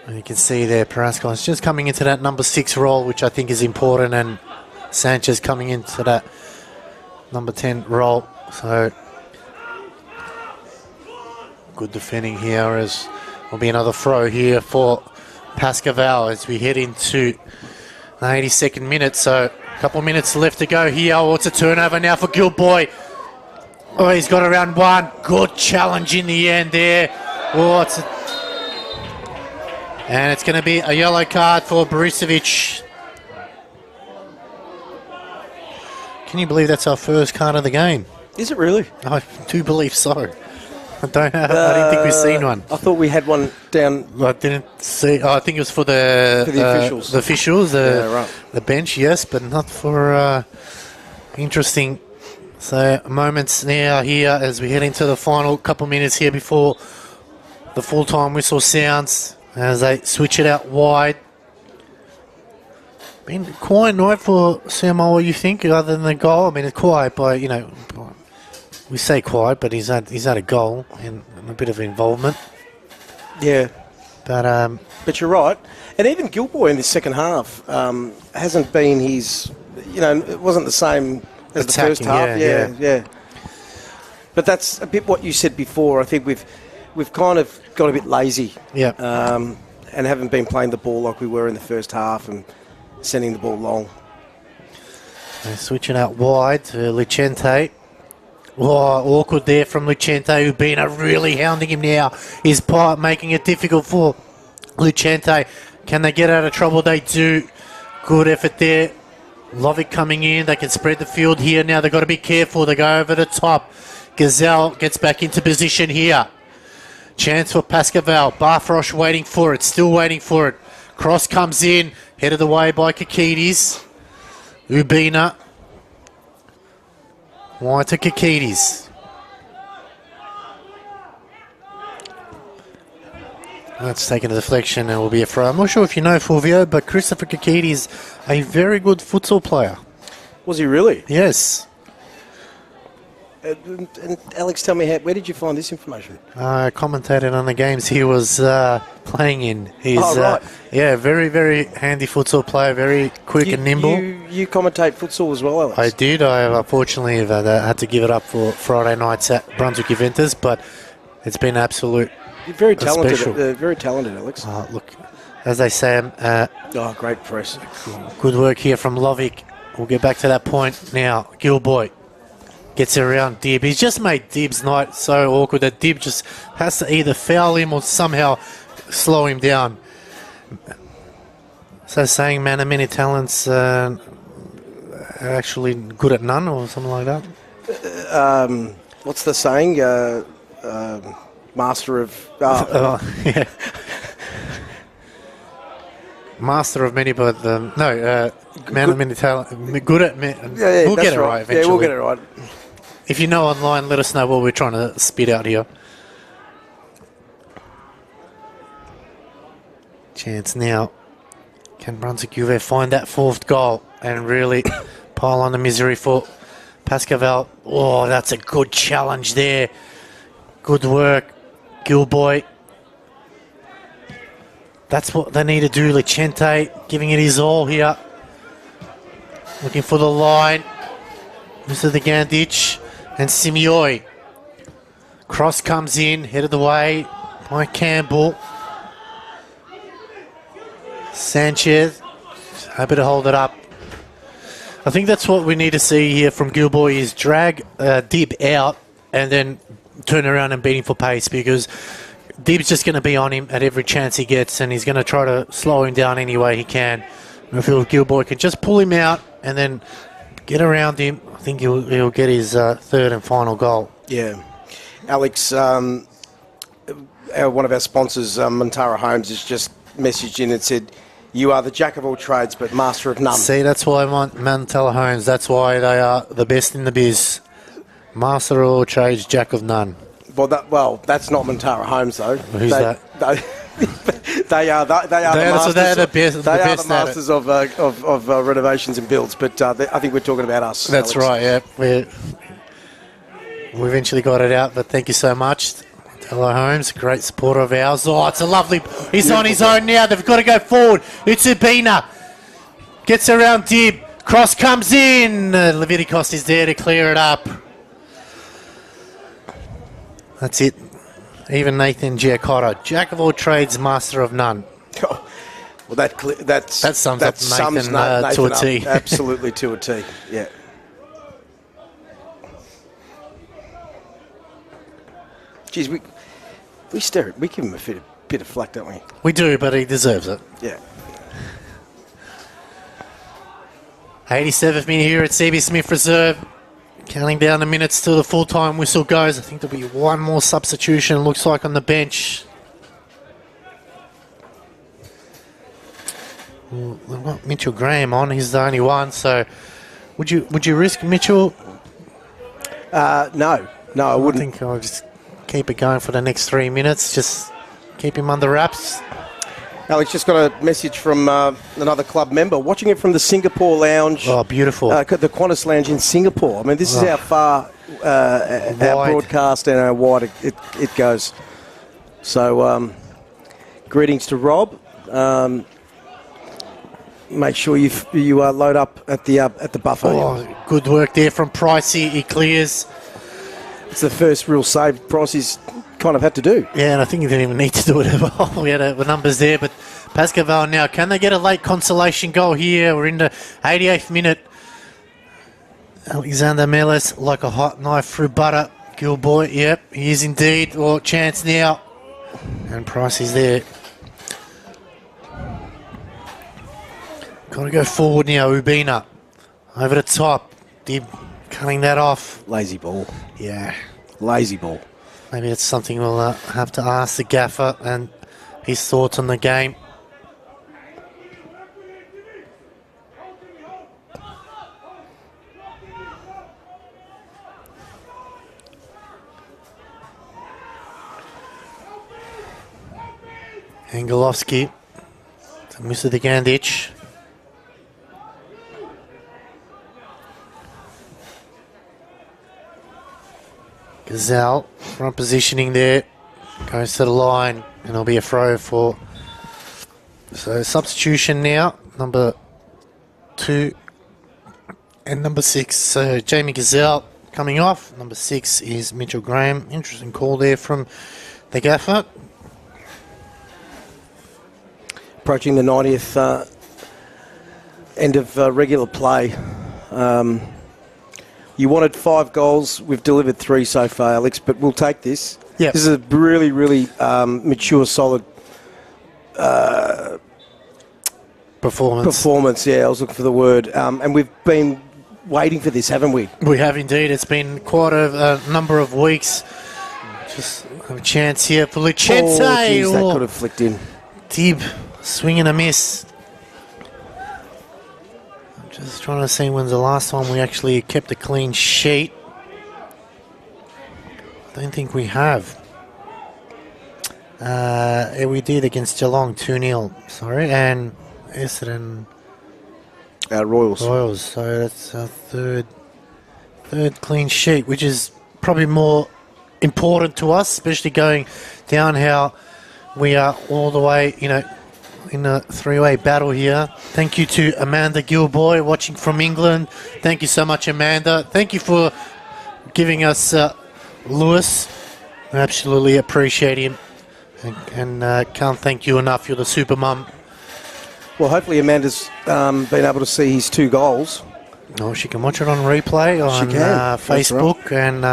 And you can see there, Paraskos just coming into that number 6 role, which I think is important, and Sanchez coming into that number 10 role. So good defending here, as will be another throw here for Pascoe Vale as we head into the 82nd minute. So a couple of minutes left to go here. Oh, it's a turnover now for Gilboy. Oh, he's got around one. Good challenge in the end there. Oh, and it's going to be a yellow card for Brusovic. Can you believe that's our first card of the game? Is it really? I do believe so. I didn't think we've seen one. I thought we had one down. I didn't see. Oh, I think it was for the officials. The officials, Right. the bench, yes, but not for interesting. So moments now here as we head into the final couple minutes here before the full-time whistle sounds as they switch it out wide. Been quiet night for Samoa, you think, other than the goal? I mean, it's quiet by, we say quiet, but he's had a goal and a bit of involvement. Yeah. But you're right. And even Gilboy in the second half hasn't been his, it wasn't the same as attacking, the first half. Yeah. But that's a bit what you said before. I think we've kind of got a bit lazy. Yeah. And haven't been playing the ball like we were in the first half and sending the ball long. They're switching out wide to Lucente. Oh, awkward there from Lucente, Ubina really hounding him now. His part making it difficult for Lucente. Can they get out of trouble? They do. Good effort there. Lovic coming in. They can spread the field here now. They've got to be careful. They go over the top. Gazelle gets back into position here. Chance for Pascoe Vale. Barfrosh waiting for it. Still waiting for it. Cross comes in. Headed away by Kakidis. Ubina. Wide to Kakidis. That's taken a deflection and will be a throw. I'm not sure if you know, Fulvio, but Christopher Kakidis, a very good futsal player. Was he really? Yes. And Alex, tell me, where did you find this information? I commentated on the games he was playing in. He's right. very, very handy futsal player, very quick and nimble. You commentate futsal as well, Alex? I did. I unfortunately had to give it up for Friday nights at Brunswick Juventus, but it's been absolute. You're very talented. Special. Very talented, Alex. Look, as they say, Great press. good work here from Lovick. We'll get back to that point now. Gilboy gets around Dib. He's just made Dib's night so awkward that Dib just has to either foul him or somehow slow him down. So saying man of many talents actually good at none or something like that? What's the saying? Master of... Yeah. Master of many, but man of many talent. Good at many. Yeah, we'll get it right eventually. Yeah, we'll get it right. If you know online, let us know what we're trying to spit out here. Chance now. Can Brunswick Juve find that fourth goal and really pile on the misery for Pascoe Vale? Oh, that's a good challenge there. Good work, Gilboy. That's what they need to do. Licente giving it his all here. Looking for the line. Mr. the Gandich and Simioi. Cross comes in, head of the way by Campbell. Sanchez, happy to hold it up. I think that's what we need to see here from Gilboy is drag Dib out and then turn around and beat him for pace, because Dib's just going to be on him at every chance he gets, and he's going to try to slow him down any way he can. And I feel Gilboy can just pull him out and then get around him. I think he'll get his third and final goal. Yeah. Alex, one of our sponsors, Montara Homes, has just messaged in and said, you are the jack of all trades but master of none. See, that's why I want Montara Homes. That's why they are the best in the biz. Master of all trades, jack of none. Well, that's not Montara Homes, though. Who's that? They are the masters. They're the best. They are the masters of renovations and builds. But I think we're talking about us. That's Alex. right. Yeah, we eventually got it out. But thank you so much, Hello Holmes, great supporter of ours. Oh, it's a lovely. He's on his own now. They've got to go forward. It's Ubina. Gets around Dib. Cross comes in. Leviticos is there to clear it up. That's it. Even Nathan Giacotta, jack of all trades, master of none. Oh, well, that sums up Nathan to a T. Absolutely to a T. Yeah. Geez, we give him a bit of flack, don't we? We do, but he deserves it. Yeah. 87th minute here at CB Smith Reserve. Counting down the minutes till the full-time whistle goes. I think there'll be one more substitution, looks like, on the bench. Well, they've got Mitchell Graham on. He's the only one. So, would you risk Mitchell? No, I wouldn't. I think I'll just keep it going for the next 3 minutes. Just keep him under wraps. Alex, just got a message from another club member watching it from the Singapore Lounge. Oh, beautiful. The Qantas Lounge in Singapore. I mean, this is how far our broadcast and how wide it goes. So, greetings to Rob. Make sure you load up at the buffet. Oh, good work there from Pricey. He clears. It's the first real save Pricey's kind of had to do. Yeah, and I think he didn't even need to do it at all. We had the numbers there, but Pascoe Vale now, can they get a late consolation goal here? We're in the 88th minute. Alexander Meles like a hot knife through butter. Gilboy, yep, he is indeed. Oh, chance now. And Price is there. Got to go forward now, Ubina. Over the top. Dib cutting that off. Lazy ball. Yeah. Lazy ball. Maybe it's something we'll have to ask the gaffer and his thoughts on the game. Angelovsky to Mr. the Gandich. Gazelle, front positioning there. Goes to the line, and it'll be a throw for... So substitution now, number 2 and number 6. So Jamie Gazelle coming off. Number 6 is Mitchell Graham. Interesting call there from the gaffer. Approaching the 90th end of regular play. You wanted 5 goals. We've delivered 3 so far, Alex, but we'll take this. Yep. This is a really, really mature, solid performance. Yeah, I was looking for the word. And we've been waiting for this, haven't we? We have indeed. It's been quite a number of weeks. Just have a chance here for Lucente. Oh, geez, that could have flicked in. Dib, swing and a miss. I'm just trying to see when's the last time we actually kept a clean sheet. I don't think we have. We did against Geelong, 2-0. Sorry, and Essendon Royals. So that's our third clean sheet, which is probably more important to us, especially going down how we are all the way, in a 3-way battle here. Thank you to Amanda Gilboy watching from England. Thank you so much, Amanda. Thank you for giving us Lewis. I absolutely appreciate him, and can't thank you enough. You're the super mum. Well, hopefully Amanda's been able to see his 2 goals. Oh, she can watch it on replay on Facebook, right. And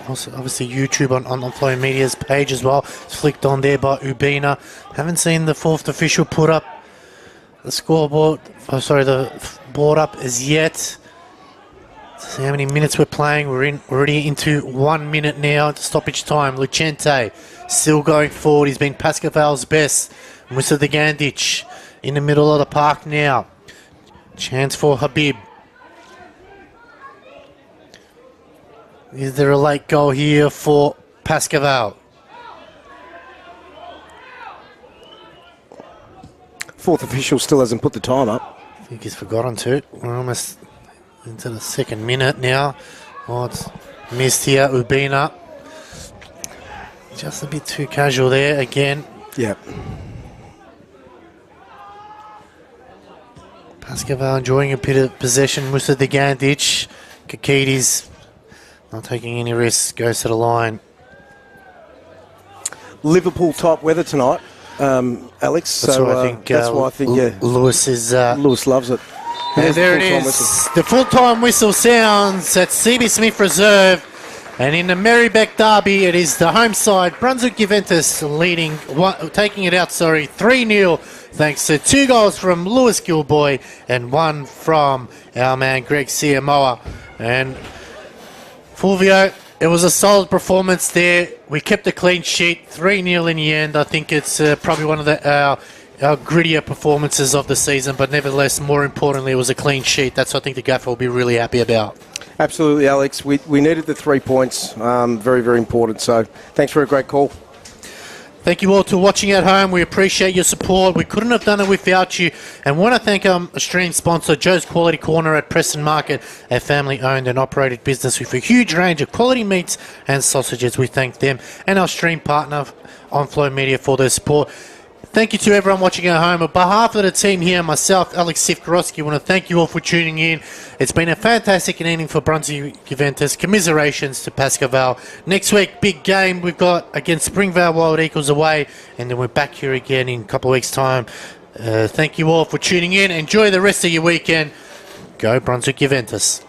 also obviously YouTube on Onflow Media's page as well. It's flicked on there by Ubina. Haven't seen the 4th official put up the scoreboard. The board up as yet. Let's see how many minutes we're playing. We're already into 1 minute now to stoppage time. Lucente still going forward. He's been Pascoe Vale's best. Musa the Gandich in the middle of the park now. Chance for Habib. Is there a late goal here for Pascoe Vale? 4th official still hasn't put the time up. I think he's forgotten to. We're almost into the 2nd minute now. Oh, it's missed here. Ubina. Just a bit too casual there again. Yep. Pascoe Vale enjoying a bit of possession. Musa the Gandich. Kakidis not taking any risks. Goes to the line. Liverpool type weather tonight, Alex. That's why I think Lewis is. Lewis loves it. And there it is. Whistle. The full-time whistle sounds at CB Smith Reserve. And in the Merribeck Derby, it is the home side, Brunswick Juventus, taking it out, 3-0, thanks to 2 goals from Lewis Gilboy and 1 from our man Greg Siamoa. And Fulvio, it was a solid performance there. We kept a clean sheet, 3-0 in the end. I think it's probably one of our grittier performances of the season, but nevertheless, more importantly, it was a clean sheet. That's what I think the gaffer will be really happy about. Absolutely, Alex. We needed the 3 points. Very, very important. So thanks for a great call. Thank you all to watching at home. We appreciate your support. We couldn't have done it without you. And want to thank our Australian sponsor, Joe's Quality Corner at Preston Market, a family-owned and operated business with a huge range of quality meats and sausages. We thank them and our stream partner, Onflow Media, for their support. Thank you to everyone watching at home. On behalf of the team here, myself, Alex Sifkorowski, I want to thank you all for tuning in. It's been a fantastic evening for Brunswick Juventus. Commiserations to Pascoe Vale. Next week, big game we've got against Springvale Wild Eagles away, and then we're back here again in a couple of weeks' time. Thank you all for tuning in. Enjoy the rest of your weekend. Go Brunswick Juventus.